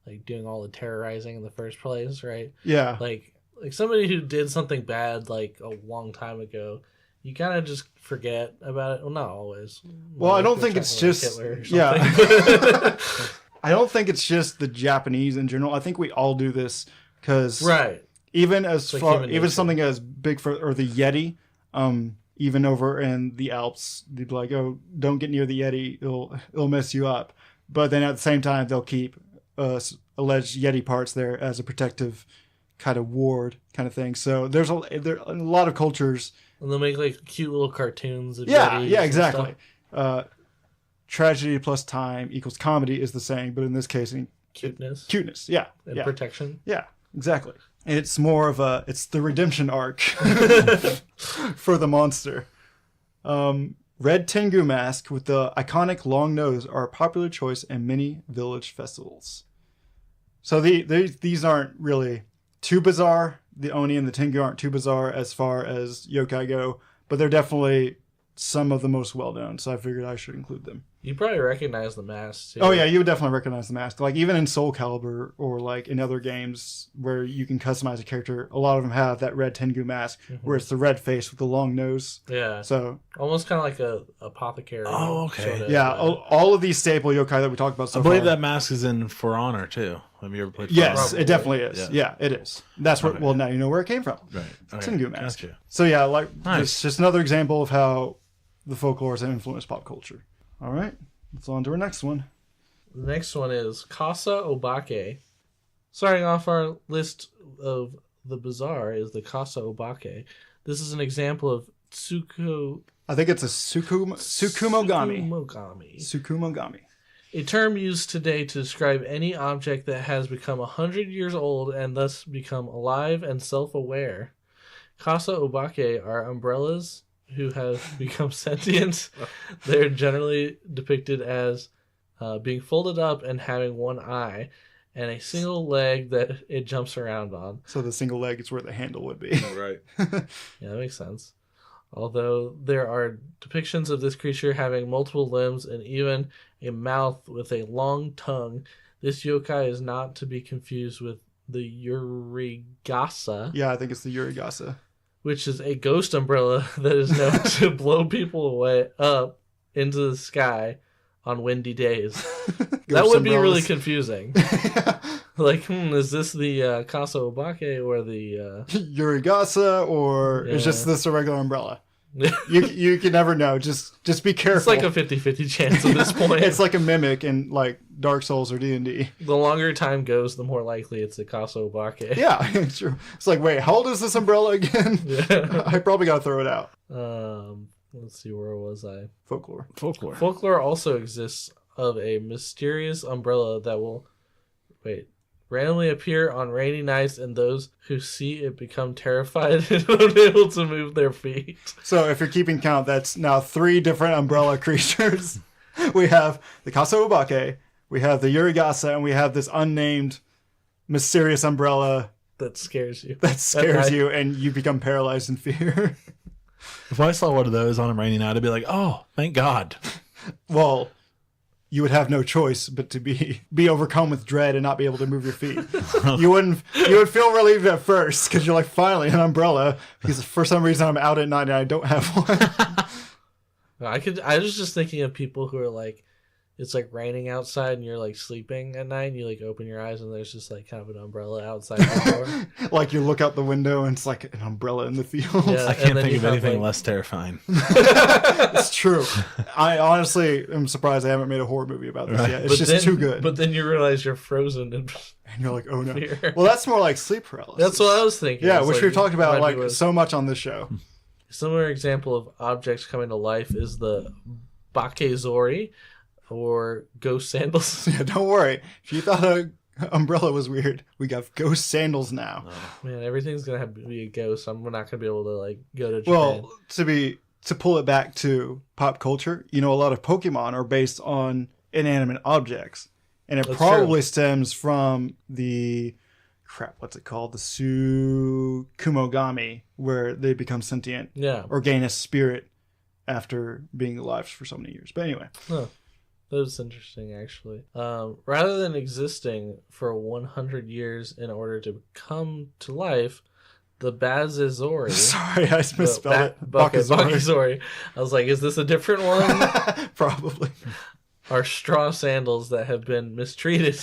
like doing all the terrorizing in the first place, right? Yeah. Like somebody who did something bad like a long time ago, you kind of just forget about it. Well, not always. Well, I don't think it's just I don't think it's just the Japanese in general. I think we all do this because even something as big or the Yeti, even over in the Alps, they'd be like, "Oh, don't get near the Yeti; it'll mess you up." But then at the same time, they'll keep alleged Yeti parts there as a protective kind of ward kind of thing. So there are a lot of cultures. And they'll make like cute little cartoons. Of Yeah, Yetis yeah, and exactly. stuff. Tragedy plus time equals comedy is the saying, but in this case, cuteness, yeah, And yeah, protection. yeah, exactly. And it's more of it's the redemption arc for the monster. Red Tengu mask with the iconic long nose are a popular choice in many village festivals. So these aren't really too bizarre. The Oni and the Tengu aren't too bizarre as far as yokai go, but they're definitely some of the most well-known, so I figured I should include them. You probably recognize the mask, too. Oh, yeah, you would definitely recognize the mask. Like, even in Soul Calibur or, like, in other games where you can customize a character, a lot of them have that red Tengu mask, where it's the red face with the long nose. Yeah. So almost kind of like a apothecary. Oh, okay. Sort of, yeah, all of these staple yokai that we talked about so I far. believe that mask is in For Honor, too. Have you ever played For Yes, Honor? it definitely is. Yeah, it is. That's what. Okay. Well, now you know where it came from. Right. Okay. Tengu mask. Gotcha. So yeah, like Nice. it's just another example of how the folklore has influenced pop culture. All right, let's on to our next one. The next one is Kasa Obake. Starting off our list of the bizarre is the Kasa Obake. This is an example of I think it's a Sukumogami. Sukumogami. A term used today to describe any object that has become 100 years old and thus become alive and self-aware. Kasa Obake are umbrellas who have become sentient. They're generally depicted as being folded up and having one eye and a single leg that it jumps around on. So the single leg is where the handle would be. Right. Yeah, that makes sense. Although there are depictions of this creature having multiple limbs and even a mouth with a long tongue, this yokai is not to be confused with the Yurigasa, Yeah, I think it's the Yurigasa. which is a ghost umbrella that is known to blow people away up into the sky on windy days. That would be really confusing. Like, is this the Kasa Obake or the... Yurigasa, or is just this a regular umbrella? You can never know. Just be careful. It's like a 50-50 chance at this point. It's like a mimic in like Dark Souls or D&D. The longer time goes, the more likely it's a Kasa Obake. Yeah, it's true. It's like, wait, how old is this umbrella again? Yeah. I probably gotta throw it out. Let's see, where was I? Folklore. Folklore also exists of a mysterious umbrella that will randomly appear on rainy nights, and those who see it become terrified and unable to move their feet. So if you're keeping count, that's now 3 different umbrella creatures. We have the Kasa Obake, we have the Yurigasa, and we have this unnamed mysterious umbrella That scares you. that scares you, and you become paralyzed in fear. If I saw one of those on a rainy night, I'd be like, oh, thank God. Well, you would have no choice but to be overcome with dread and not be able to move your feet. You would feel relieved at first because you're like, finally an umbrella, because for some reason I'm out at night and I don't have one. I was just thinking of people who are like, it's like raining outside and you're like sleeping at night and you like open your eyes and there's just like kind of an umbrella outside the door. Like you look out the window and it's like an umbrella in the field. Yeah. I can't And then think you of have, anything like- less terrifying. It's true. I honestly am surprised I haven't made a horror movie about this yet. It's just too good. But then you realize you're frozen and And you're like, oh no. fear. Well, that's more like sleep paralysis. That's what I was thinking. Yeah, It's which like, we've talked about might be like what- so much on this show. A similar example of objects coming to life is the Bakezori, or ghost sandals. Yeah, don't worry. If you thought a umbrella was weird, we got ghost sandals now. Man, everything's gonna have to be a ghost. We're not gonna be able to like go to Japan. Well, to pull it back to pop culture, a lot of Pokemon are based on inanimate objects, and it That's probably stems from the what's it called? The Sukumogami, where they become sentient Yeah. or gain a spirit after being alive for so many years. But anyway, Huh. That was interesting, actually. Rather than existing for 100 years in order to come to life, the Bazazori... sorry, I misspelled it. Bakezori. I was like, is this a different one? Probably. Are straw sandals that have been mistreated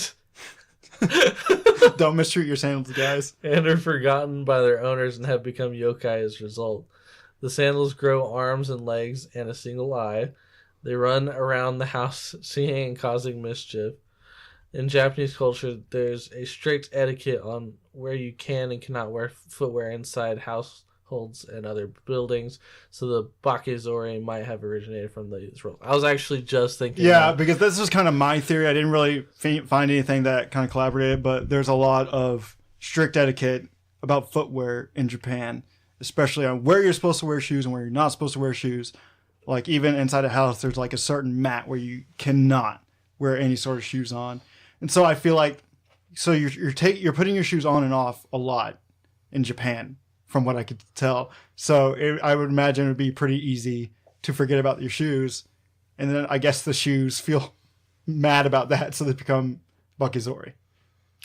Don't mistreat your sandals, guys. and are forgotten by their owners and have become yokai as a result. The sandals grow arms and legs and a single eye. They run around the house singing and causing mischief. In Japanese culture, there's a strict etiquette on where you can and cannot wear footwear inside households and other buildings. So the Bakizori might have originated from these rules. I was actually just thinking. Yeah, because this is kind of my theory. I didn't really find anything that kind of collaborated, but there's a lot of strict etiquette about footwear in Japan, especially on where you're supposed to wear shoes and where you're not supposed to wear shoes. Like even inside a house, there's like a certain mat where you cannot wear any sort of shoes on. And so I feel like, so you're putting your shoes on and off a lot in Japan, from what I could tell. So I would imagine it would be pretty easy to forget about your shoes. And then I guess the shoes feel mad about that, so they become Bakizori.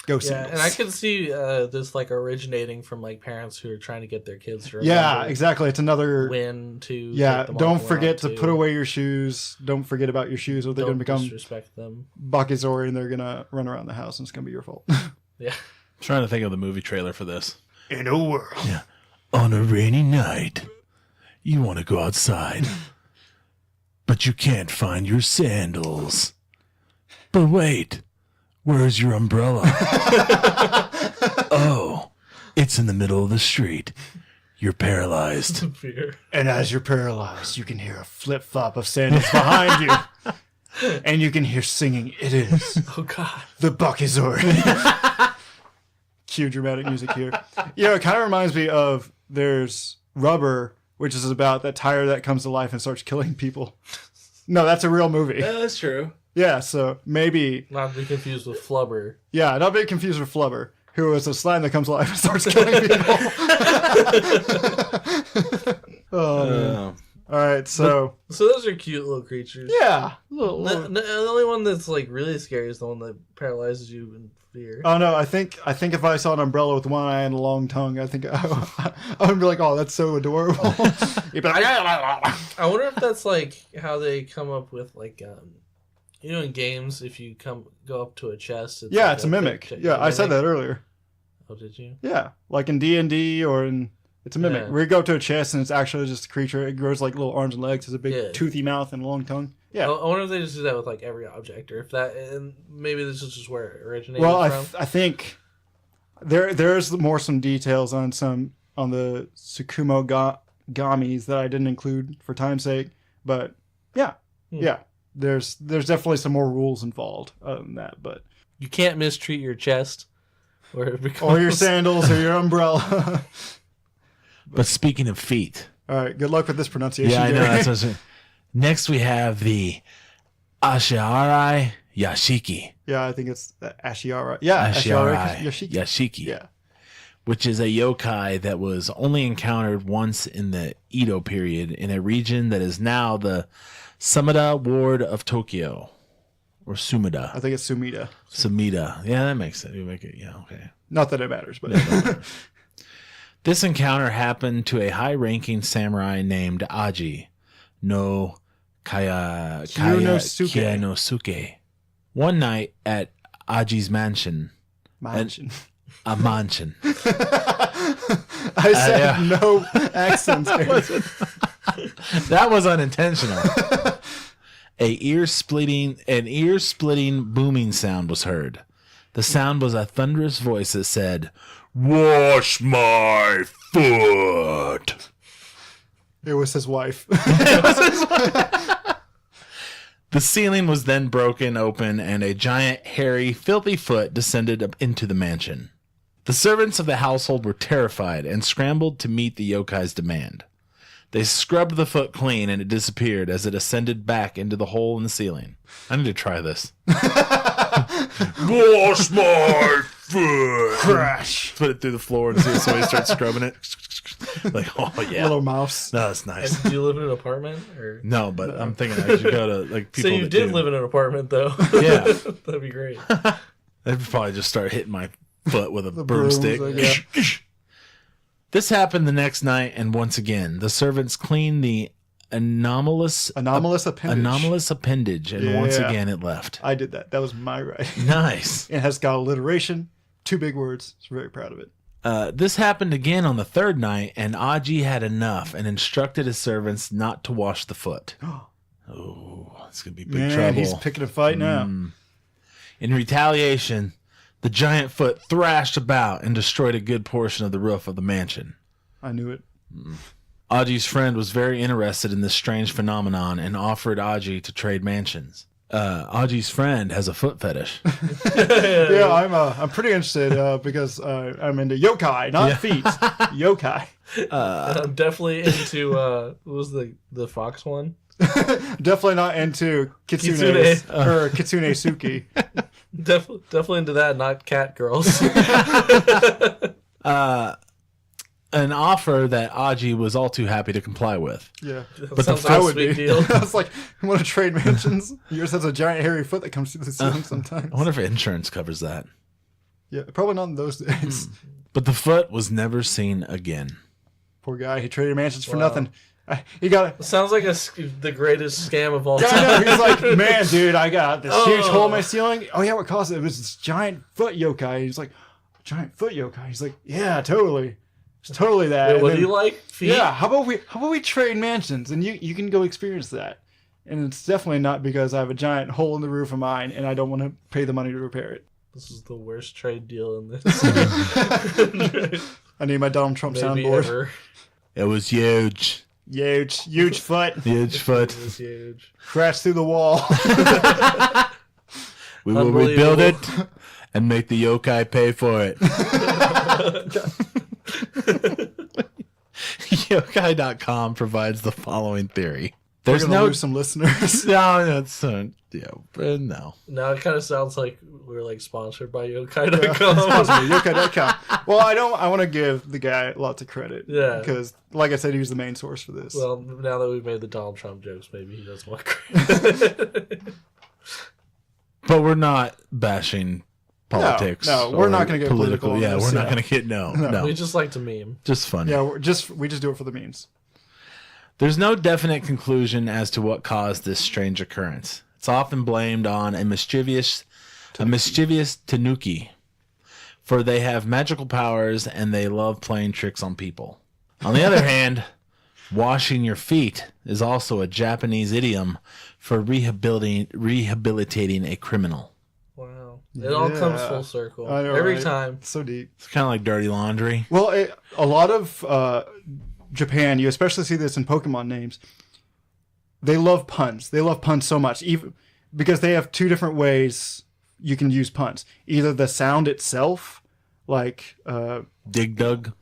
Ghost sandals. And I can see this like originating from like parents who are trying to get their kids to Yeah, exactly. It's another when to don't forget to put away your shoes. Don't forget about your shoes, or they're going to become disrespect them. Bakizori, and they're going to run around the house, and it's going to be your fault. Yeah. I'm trying to think of the movie trailer for this. In a world. Yeah. On a rainy night, you want to go outside, but you can't find your sandals. But wait, where's your umbrella? Oh, it's in the middle of the street. You're paralyzed. And as you're paralyzed, you can hear a flip-flop of sandals behind you. And you can hear singing, it is Oh, God. the Bakizori. Cue dramatic music here. Yeah, it kind of reminds me of there's Rubber, which is about that tire that comes to life and starts killing people. No, that's a real movie. Yeah, that's true. Yeah, so maybe... Not to be confused with Flubber. Yeah, not be confused with Flubber, who is a slime that comes to life and starts killing people. Oh, man. All right, so... So those are cute little creatures. Yeah. The only one that's like really scary is the one that paralyzes you in fear. Oh no, I think if I saw an umbrella with one eye and a long tongue, I think I would be like, oh, that's so adorable. You'd be like, I wonder if that's like how they come up with like you know in games if you go up to a chest. It's yeah, like it's a mimic. Yeah, I said that earlier. Oh, did you? Yeah, like in D&D or in... It's a mimic. Yeah. Where you go up to a chest and it's actually just a creature. It grows like little arms and legs, has a big Yeah. toothy mouth and a long tongue. Yeah. I wonder if they just do that with like every object, or if that, and maybe this is just where it originated Well, from. I think there's more some details on the Tsukumo gamis that I didn't include for time's sake, but yeah, there's definitely some more rules involved other than that, but You can't mistreat your chest, or it becomes... or your sandals or your umbrella. But speaking of feet. All right, good luck with this pronunciation. Yeah, I know. Gary. That's what I'm saying. Next, we have the Ashiarai Yashiki. Yeah, I think it's Ashiara. Yeah, Ashiara Yashiki. Yeah. Which is a yokai that was only encountered once in the Edo period in a region that is now the Sumida ward of Tokyo. Or Sumida. I think it's Sumida. Sumida. Yeah, that makes sense. You make it, yeah, okay. Not that it matters, but... This encounter happened to a high-ranking samurai named Aji no Kiyanosuke. One night at Aji's mansion. Mansion. A mansion. I said yeah. no accents. That was unintentional. An ear-splitting booming sound was heard. The sound was a thunderous voice that said, "Wash my foot." It was his wife. The ceiling was then broken open and a giant, hairy, filthy foot descended up into the mansion. The servants of the household were terrified and scrambled to meet the yokai's demand. They scrubbed the foot clean and it disappeared as it ascended back into the hole in the ceiling. I need to try this. Wash my foot. Crash. Put it through the floor and see if somebody starts scrubbing it. Like, oh yeah. Little mouse. No, that's nice. Do you live in an apartment? Or? No, but I'm thinking I should go to like people. So you that did do. live in an apartment, though. Yeah. That'd be great. They'd probably just start hitting my foot with a brooms, broomstick. yeah. This happened the next night, and once again, the servants cleaned the anomalous appendage, and once Yeah. again it left. I did that. That was my writing. Nice. It has got alliteration. 2 big words. I was very proud of it. This happened again on the third night, and Aji had enough and instructed his servants not to wash the foot. Oh, it's going to be big Man, trouble. he's picking a fight now. In retaliation, The giant foot thrashed about and destroyed a good portion of the roof of the mansion. I knew it. Aji's friend was very interested in this strange phenomenon and offered Aji to trade mansions. Aji's friend has a foot fetish. Yeah, I'm pretty interested because I'm into yokai, not feet. Yokai. I'm definitely into what was the fox one? Definitely not into kitsune or kitsune suki. Definitely into that, not cat girls. An offer that Aji was all too happy to comply with. Yeah, But sounds like I a would sweet be. deal. I was like, I want to trade mansions. Yours has a giant hairy foot that comes through the ceiling sometimes. I wonder if insurance covers that. Yeah, probably not in those days. But the foot was never seen again. Poor guy, he traded mansions for nothing. He got Sounds like the greatest scam of all Yeah, time. I know. He's like, man, dude, I got this huge hole in my ceiling. Oh yeah, what caused it? It was this giant foot yokai. He's like, giant foot yokai. He's like, yeah, totally. It's totally that. Wait, And what then- do you like? Feet? Yeah, how about we trade mansions and you can go experience that. And it's definitely not because I have a giant hole in the roof of mine and I don't want to pay the money to repair it. This is the worst trade deal in this. I need my Donald Trump Maybe soundboard. ever. It was huge. Huge foot. Huge foot. It was huge. Crashed through the wall. We will rebuild it and make the yokai pay for it. Yokai.com provides the following theory. There's There's gonna no lose some listeners. no, no. Now it kind of sounds like we're like sponsored by Yeah, Yokai.com. Yokai.com. Well, I want to give the guy lots of credit. Yeah. Because, like I said, he was the main source for this. Well, now that we've made the Donald Trump jokes, maybe he does want credit. But we're not bashing politics. No, we're or not gonna get political on Yeah, this, we're not yeah. going to get no. We just like to meme. Just funny. yeah, we just do it for the memes. There's no definite conclusion as to what caused this strange occurrence. It's often blamed on a mischievous tanuki, for they have magical powers and they love playing tricks on people. On the other hand, washing your feet is also a Japanese idiom for rehabilitating a criminal. Wow. It all comes Yeah. full circle. I know, Every right? time. It's so deep. It's kind of like dirty laundry. Well, a lot of Japan, you especially see this in Pokemon names, they love puns. They love puns so much, even because they have two different ways you can use puns. Either the sound itself, like Dig Dug.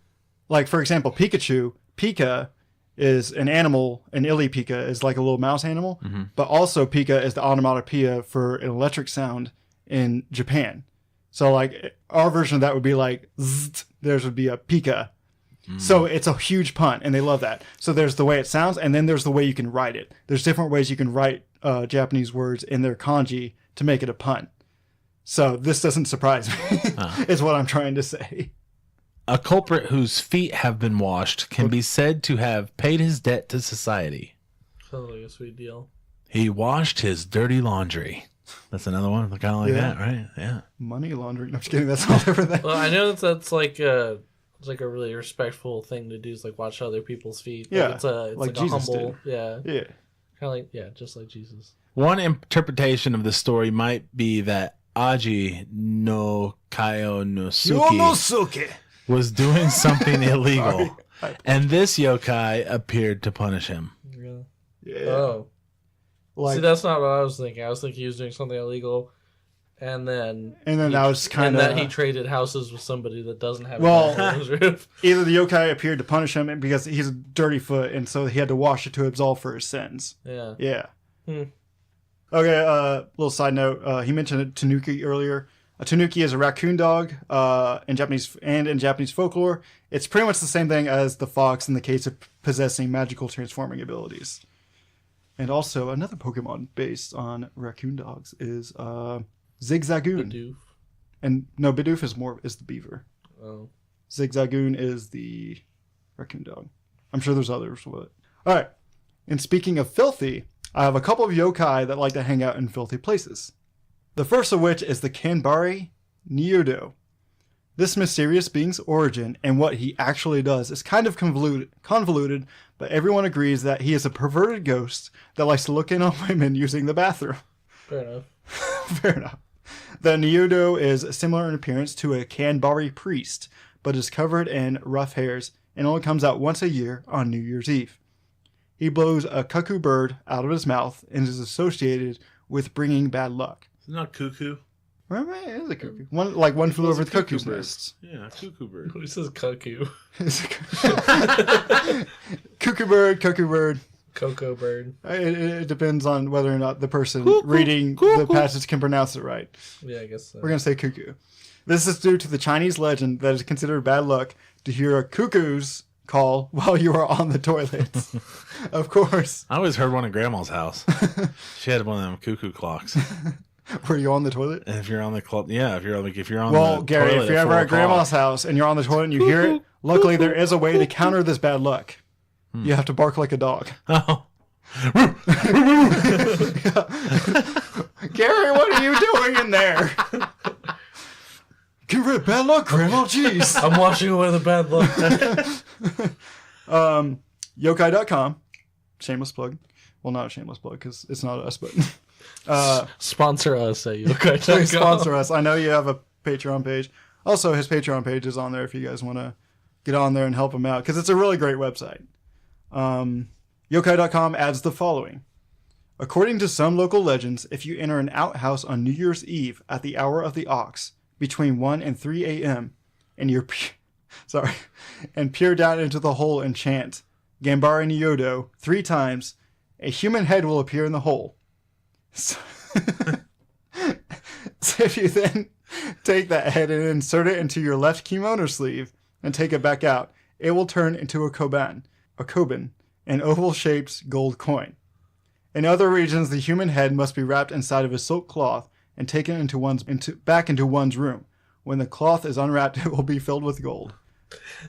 like for example, Pikachu, Pika is an animal, and Illy Pika is like a little mouse animal, but also Pika is the onomatopoeia for an electric sound in Japan. So like our version of that would be like zzzt, theirs would be a Pika. So it's a huge pun, and they love that. So there's the way it sounds, and then there's the way you can write it. There's different ways you can write Japanese words in their kanji to make it a pun. So this doesn't surprise me, is what I'm trying to say. A culprit whose feet have been washed can be said to have paid his debt to society. Sounds like a sweet deal. He washed his dirty laundry. That's another one, kind of like Yeah. that, right? Yeah. Money laundering. No, I'm just kidding. That's all everything. Well, I know that's like it's like a really respectful thing to do, is like watch other people's feet. Like, Yeah, it's like like a Jesus humble, yeah, Yeah. kind of like just like Jesus. One interpretation of the story might be that Aji no Kaio no Suki was doing something illegal, and this yokai appeared to punish him. Yeah. Yeah. Oh, Like, see, that's not what I was thinking. I was thinking he was doing something illegal, and then that was kind that he of traded houses with somebody that doesn't have Well- a house on his roof. either the yokai appeared to punish him because he's a dirty foot, and so he had to wash it to absolve for his sins. Yeah. Yeah. Hmm. Okay, little side note. He mentioned a tanuki earlier. A tanuki is a raccoon dog in Japanese folklore. It's pretty much the same thing as the fox in the case of possessing magical transforming abilities. And also, another Pokemon based on raccoon dogs is Zigzagoon. Doof. And no, Bidoof is the beaver. Oh. Zigzagoon is the raccoon dog. I'm sure there's others, but... Alright, and speaking of filthy, I have a couple of yokai that like to hang out in filthy places. The first of which is the Kanbari Nyodo. This mysterious being's origin and what he actually does is kind of convoluted, but everyone agrees that he is a perverted ghost that likes to look in on women using the bathroom. Fair enough. Fair enough. The Nyodo is similar in appearance to a Kanbari priest, but is covered in rough hairs and only comes out once a year on New Year's Eve. He blows a cuckoo bird out of his mouth and is associated with bringing bad luck. It's not cuckoo. Well, it is a cuckoo. One flew over the cuckoo's nests. Yeah, cuckoo bird. Who says cuckoo? Cuckoo bird, cuckoo bird. Cocoa bird. It depends on whether or not the person reading the passage can pronounce it right. Yeah, I guess so. We're going to say cuckoo. This is due to the Chinese legend that it's considered bad luck to hear a cuckoo's call while you are on the toilet. Of course. I always heard one at Grandma's house. She had one of them cuckoo clocks. Were you on the toilet? And if you're on the clock, yeah, if you're on well, the Gary, toilet if you're ever at Grandma's house and you're on the toilet and you hear it, luckily there is a way to counter this bad luck. You have to bark like a dog. Oh. Gary, what are you doing in there? Get rid of bad luck, Grandma. Jeez. I'm washing away the bad luck. Yokai.com. Shameless plug. Well, not a shameless plug because it's not us, but Sponsor us at Yokai.com. please sponsor us. I know you have a Patreon page. Also, his Patreon page is on there if you guys want to get on there and help him out because it's a really great website. Yokai.com adds the following. According to some local legends, if you enter an outhouse on New Year's Eve at the hour of the ox, between 1 and 3 a.m., and peer down into the hole and chant Gambara Nyodo 3 times, a human head will appear in the hole. So if you then take that head and insert it into your left kimono sleeve and take it back out, it will turn into a koban, an oval-shaped gold coin. In other regions, the human head must be wrapped inside of a silk cloth and taken back into one's room. When the cloth is unwrapped, it will be filled with gold.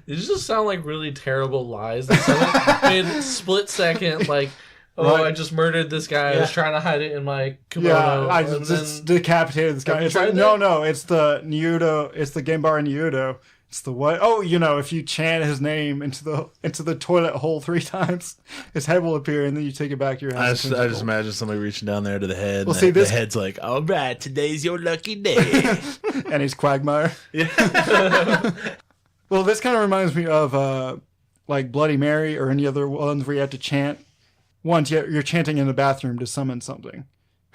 These just sound like really terrible lies. They sound like mid split second, like, oh, Right. I just murdered this guy. I was trying to hide it in my kimono. Yeah, I and just then... decapitated this guy. Have you It's like, tried no, it's the Nyodo. It's the Gambara Nyodo. It's the what? Oh, if you chant his name into the toilet hole 3 times, his head will appear, and then you take it back to your house. I just imagine somebody reaching down there to the head. Well, And see, the this- head's like, all right, today's your lucky day. And he's Quagmire. Yeah. Well, this kind of reminds me of like Bloody Mary or any other ones where you have to chant. Once you're chanting in the bathroom to summon something.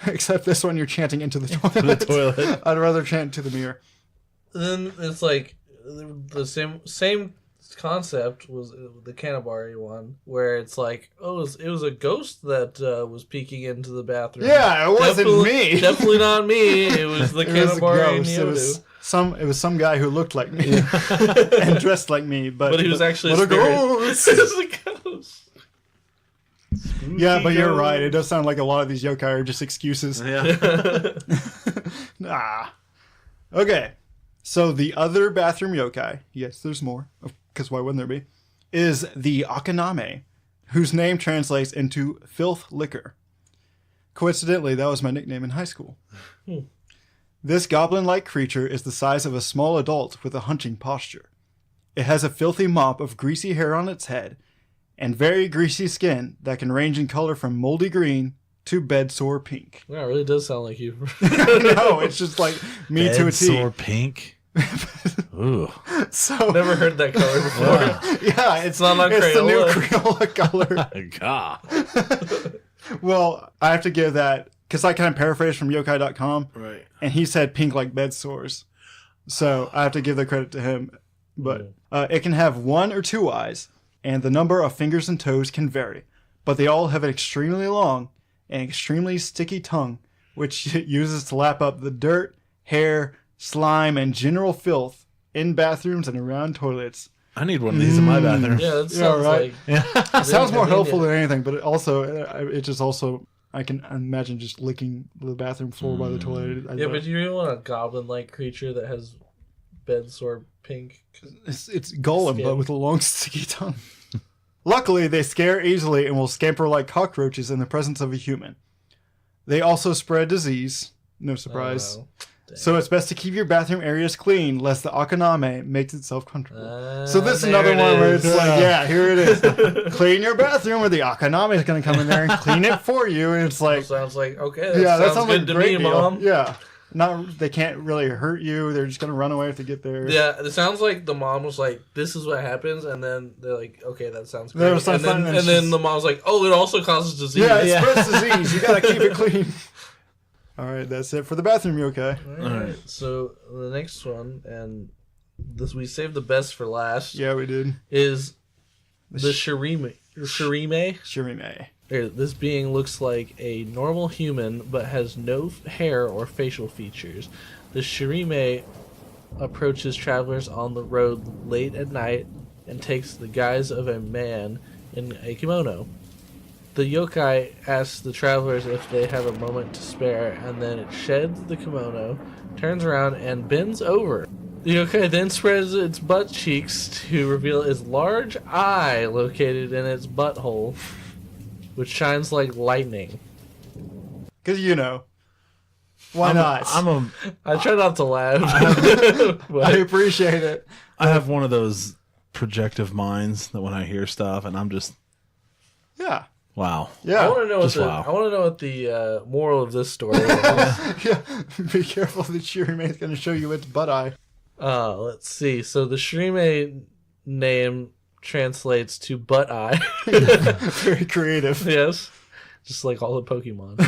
Except this one you're chanting into the toilet. I'd rather chant to the mirror. Then it's like the same concept was the Kanabari one, where it's like, oh, it was a ghost that was peeking into the bathroom. Yeah, it wasn't me. Definitely not me. It was the It was a Kanabari ghost. Nyodo. It was some guy who looked like me and dressed like me, but He was actually but a spirit. ghost. It was a ghost. Yeah, but you're right. It does sound like a lot of these yokai are just excuses. Yeah. Nah. Okay. So the other bathroom yokai, yes, there's more, because why wouldn't there be, is the Akaname, whose name translates into filth liquor. Coincidentally, that was my nickname in high school. This goblin-like creature is the size of a small adult with a hunching posture. It has a filthy mop of greasy hair on its head and very greasy skin that can range in color from moldy green to bedsore pink. Yeah, it really does sound like you. No, it's just like me to a T. Sore pink. Ooh. So Never heard that color before. Wow. yeah, it's not on the new Crayola. Crayola color. God. Well, I have to give that because I kind of paraphrased from Yokai.com, Right. and he said pink like bed sores. So I have to give the credit to him. But it can have 1 or 2 eyes, and the number of fingers and toes can vary. But they all have an extremely long and extremely sticky tongue, which it uses to lap up the dirt, hair, slime, and general filth in bathrooms and around toilets. I need one of these in my bathroom. Yeah, that sounds right. like... It sounds more convenient. helpful than anything, but it just also, I can imagine just licking the bathroom floor by the toilet. Yeah, but you really want a goblin-like creature that has bed sore pink. It's Golem, Skin. but with a long, sticky tongue. Luckily, they scare easily and will scamper like cockroaches in the presence of a human. They also spread disease, no surprise. Oh, So it's best to keep your bathroom areas clean, lest the Akaname makes itself comfortable. So this is there another it one where is. it's like, yeah, here it is. Clean your bathroom, or the Akaname is going to come in there and clean it for you. And it's like, Sounds like, okay, yeah, that sounds sounds like good a to great me, deal. Mom. Yeah. they can't really hurt you. They're just gonna run away if they get there. Yeah, it sounds like the mom was like, "This is what happens," and then they're like, "Okay, that sounds great." There was some and fun, then the mom's like, "Oh, it also causes disease." Yeah, it spreads disease. You gotta keep it clean. All right, that's it for the bathroom, Yokai. All right. So the next one, and this we saved the best for last. Yeah, we did. Is the Shirime? Shirime. This being looks like a normal human, but has no hair or facial features. The Shirime approaches travelers on the road late at night and takes the guise of a man in a kimono. The yokai asks the travelers if they have a moment to spare, and then it sheds the kimono, turns around, and bends over. The yokai then spreads its butt cheeks to reveal its large eye located in its butthole, which shines like lightning. Because, why not? I try not to laugh. I appreciate it. I have one of those projective minds that when I hear stuff and I'm just... Yeah. Wow. Yeah. I want to know Wow. what the moral of this story is. Yeah. Be careful, the Shirime is going to show you its butt eye. Let's see. So the Shirime name translates to butt eye. Very creative. Yes. Just like all the Pokemon.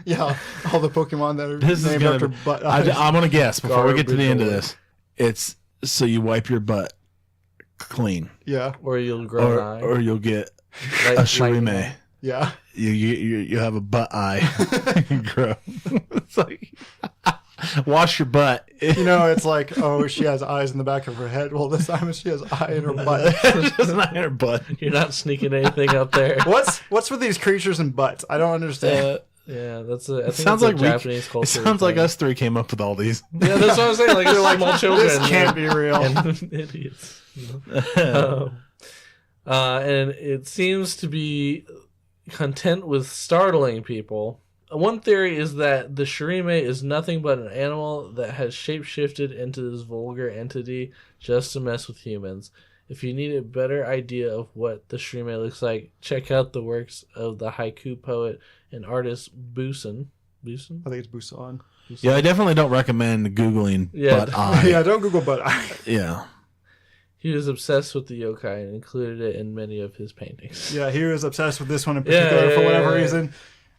Yeah, all the Pokemon that are This is named gonna after be, butt eyes. I'm going to guess before we get to the end of Garbage. this. It's so you wipe your butt clean. Yeah, Or you'll grow an eye. Or you'll get Like- a Shirime. yeah. You have a butt eye. Grow. It's like wash your butt. It's like, oh, she has eyes in the back of her head. Well, this time she has eye in her butt. It's not in her butt. You're not sneaking anything up there. What's with these creatures and butts? I don't understand. Yeah, that's a. I think Sounds that's like a Japanese culture. It sounds like thing. us three came up with all these. Yeah, that's what I'm saying. Like they're like small children. This can't be real. And idiots. And it seems to be content with startling people. One theory is that the Shirime is nothing but an animal that has shapeshifted into this vulgar entity just to mess with humans. If you need a better idea of what the Shirime looks like, check out the works of the haiku poet and artist Busan. Busan? I think it's Busan. Yeah, I definitely don't recommend Googling Yeah. butt eye. Yeah, don't Google butt eye. Yeah. He was obsessed with the yokai and included it in many of his paintings. Yeah, he was obsessed with this one in particular for whatever reason.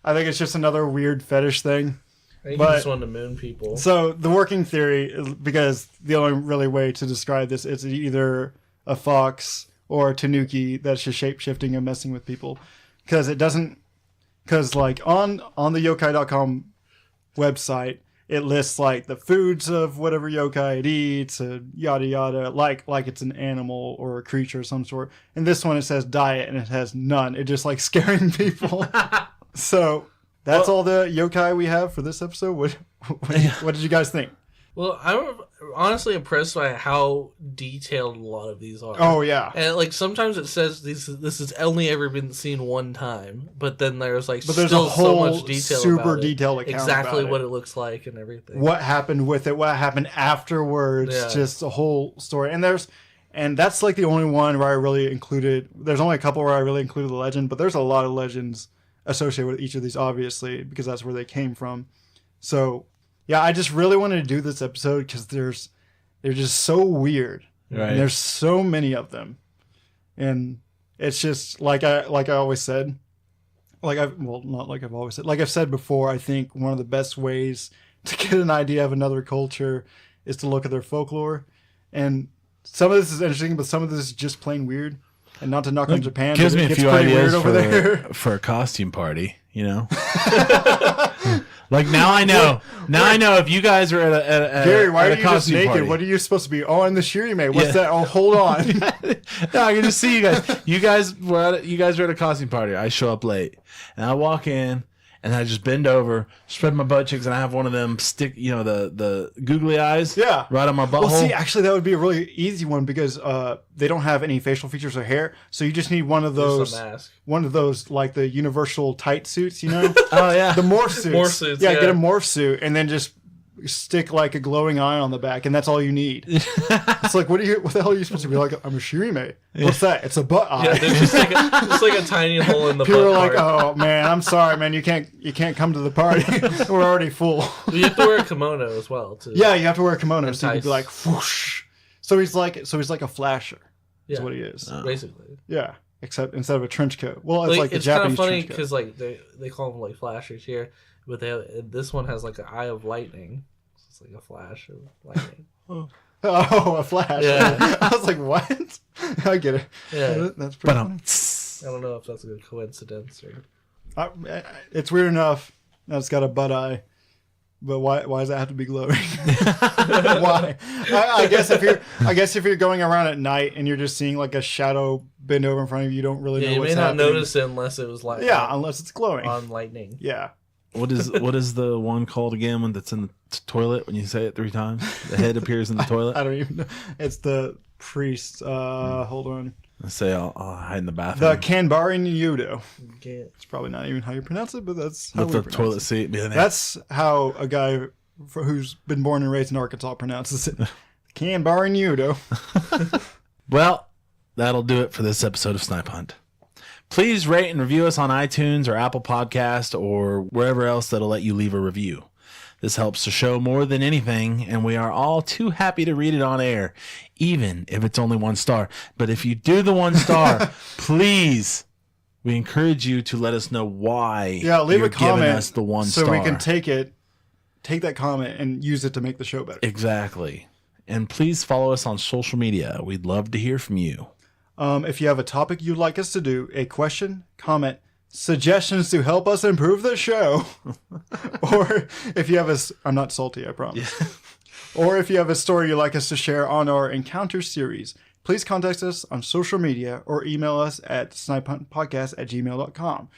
I think it's just another weird fetish thing. I think But- he just wanted to moon people. So the working theory, because the only really way to describe this is either a fox or a tanuki that's just shape-shifting and messing with people. Because it doesn't... Because like on the yokai.com website, it lists like the foods of whatever yokai it eats, yada yada, like it's an animal or a creature of some sort. And this one it says diet and it has none. It just like scaring people. So that's all the yokai we have for this episode. What did you guys think? Well, I'm honestly impressed by how detailed a lot of these are. Oh yeah. And like sometimes it says this has only ever been seen one time, but then there's like But there's still a whole so much detail super about it. detailed account exactly about what it. it looks like and everything. What happened with it, what happened afterwards, Yeah. just a whole story. And that's like the only one where I really included, there's only a couple where I really included the legend, but there's a lot of legends associated with each of these, obviously, because that's where they came from. So, yeah, I just really wanted to do this episode because they're just so weird. Right. And there's so many of them. And it's just, like I always said, not like I've always said, like I've said before, I think one of the best ways to get an idea of another culture is to look at their folklore. And some of this is interesting, but some of this is just plain weird. And not to knock on Japan, Gives but me it a gets few pretty ideas weird over there. for a costume party, Like now I know. Now I know if you guys are at Gary, why at are a you just costume naked? party. What are you supposed to be? Oh, I'm the Shirime. What's Yeah. that? Oh, hold on. No, I can just see you guys. You guys were at a costume party. I show up late, and I walk in, and I just bend over, spread my butt cheeks, and I have one of them stick, the googly eyes, Yeah. right on my butthole. Well, see, actually, that would be a really easy one because they don't have any facial features or hair, so you just need one of Just those, a mask. like the universal tight suits, Oh yeah, the morph suits. Morph suits, yeah, yeah. get a morph suit and then just stick like a glowing eye on the back, and that's all you need. It's like, what the hell are you supposed to be like? I'm a shirime. What's that? It's a butt eye. Yeah, there's just like a tiny hole in the People butt are like, part. oh man, I'm sorry, man. You can't come to the party. We're already full. You have to wear a kimono as well, too. Yeah, you have to wear a kimono, so you can Entice. be like, whoosh. So he's like a flasher. Is Yeah. what he is. Basically. Yeah, except instead of a trench coat. Well, it's like the it's kind of Japanese funny trench coat. because like they call them like flashers here, but this one has like an eye of lightning. It's like a flash of lightning. Oh, a flash. Yeah. I was like, what? I get it. Yeah. That's pretty But funny. I don't know if that's a good coincidence or. It's weird enough that it's got a butt eye, but why does that have to be glowing? Why? I guess if you're going around at night and you're just seeing like a shadow bend over in front of you, you don't really Yeah, know you what's may not happening. notice it unless it was like Unless it's glowing. on lightning. Yeah. What is the one called again when that's in the toilet when you say it 3 times? The head appears in the toilet. I don't even know. It's the priest. Hold on. I say I'll hide in the bathroom. The Kanbarin Yudo. Okay. It's probably not even how you pronounce it, but that's how with we the pronounce toilet it. seat. Be in there. That's how a guy who's been born and raised in Arkansas pronounces it. Kanbarin Yudo. Well, that'll do it for this episode of Snipe Hunt. Please rate and review us on iTunes or Apple Podcast or wherever else that'll let you leave a review. This helps the show more than anything, and we are all too happy to read it on air, even if it's only 1 star. But if you do the 1 star, please, we encourage you to let us know why Leave you're a comment giving us the 1 so star. we can take that comment and use it to make the show better. Exactly. And please follow us on social media. We'd love to hear from you. If you have a topic you'd like us to do, a question, comment, suggestions to help us improve the show, or if you have I'm not salty, I promise. Or if you have a story you'd like us to share on our Encounter series, please contact us on social media or email us at snipehuntpodcast@gmail.com.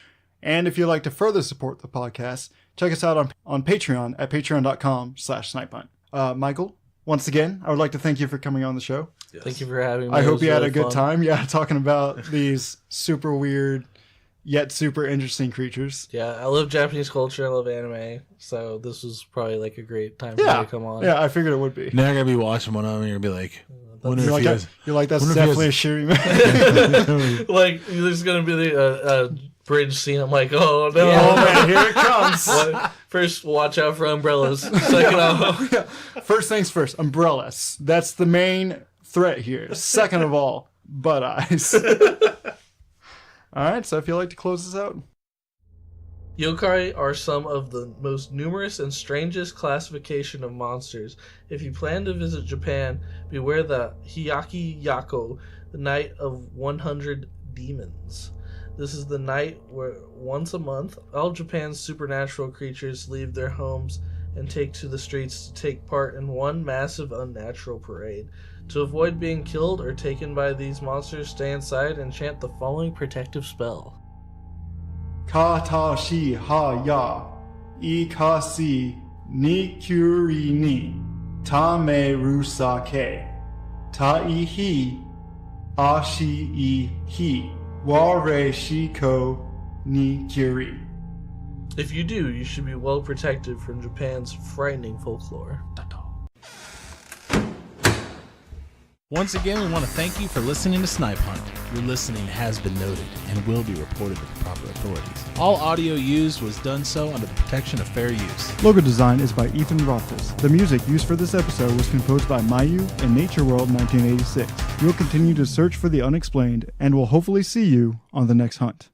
And if you'd like to further support the podcast, check us out on Patreon at patreon.com/snipehunt. Michael, once again, I would like to thank you for coming on the show. Yes. Thank you for having me. I It hope was you had really a good fun. time. Yeah, talking about these super weird yet super interesting creatures. Yeah, I love Japanese culture. I love anime. So this was probably like a great time for me Yeah, to come on. yeah, I figured it would be. Now you're going to be watching one of them and you're going to be like, wonder You're if like, he has... you're like, that's wonder if he definitely a Shiri. Like there's gonna be a bridge scene. I'm like, oh no! Oh man, here it comes. First, watch out for umbrellas. Second off, First things first, umbrellas. That's the main threat here. Second of all, butt eyes. All right, so if you'd like to close this out. yokai are some of the most numerous and strangest classification of monsters. If you plan to visit Japan, beware the Hyaki Yako, the night of 100 demons. This is the night where once a month, all Japan's supernatural creatures leave their homes and take to the streets to take part in one massive unnatural parade. To avoid being killed or taken by these monsters, stay inside and chant the following protective spell. Katashi ha ya, ikasi ni kyuri ni, tame rusake, taihi ashi hi, ware shiko ni kyuri. If you do, you should be well protected from Japan's frightening folklore. Once again, we want to thank you for listening to Snipe Hunt. Your listening has been noted and will be reported with the proper authorities. All audio used was done so under the protection of fair use. Logo design is by Ethan Rothfuss. The music used for this episode was composed by Mayu in Nature World 1986. We'll continue to search for the unexplained and will hopefully see you on the next hunt.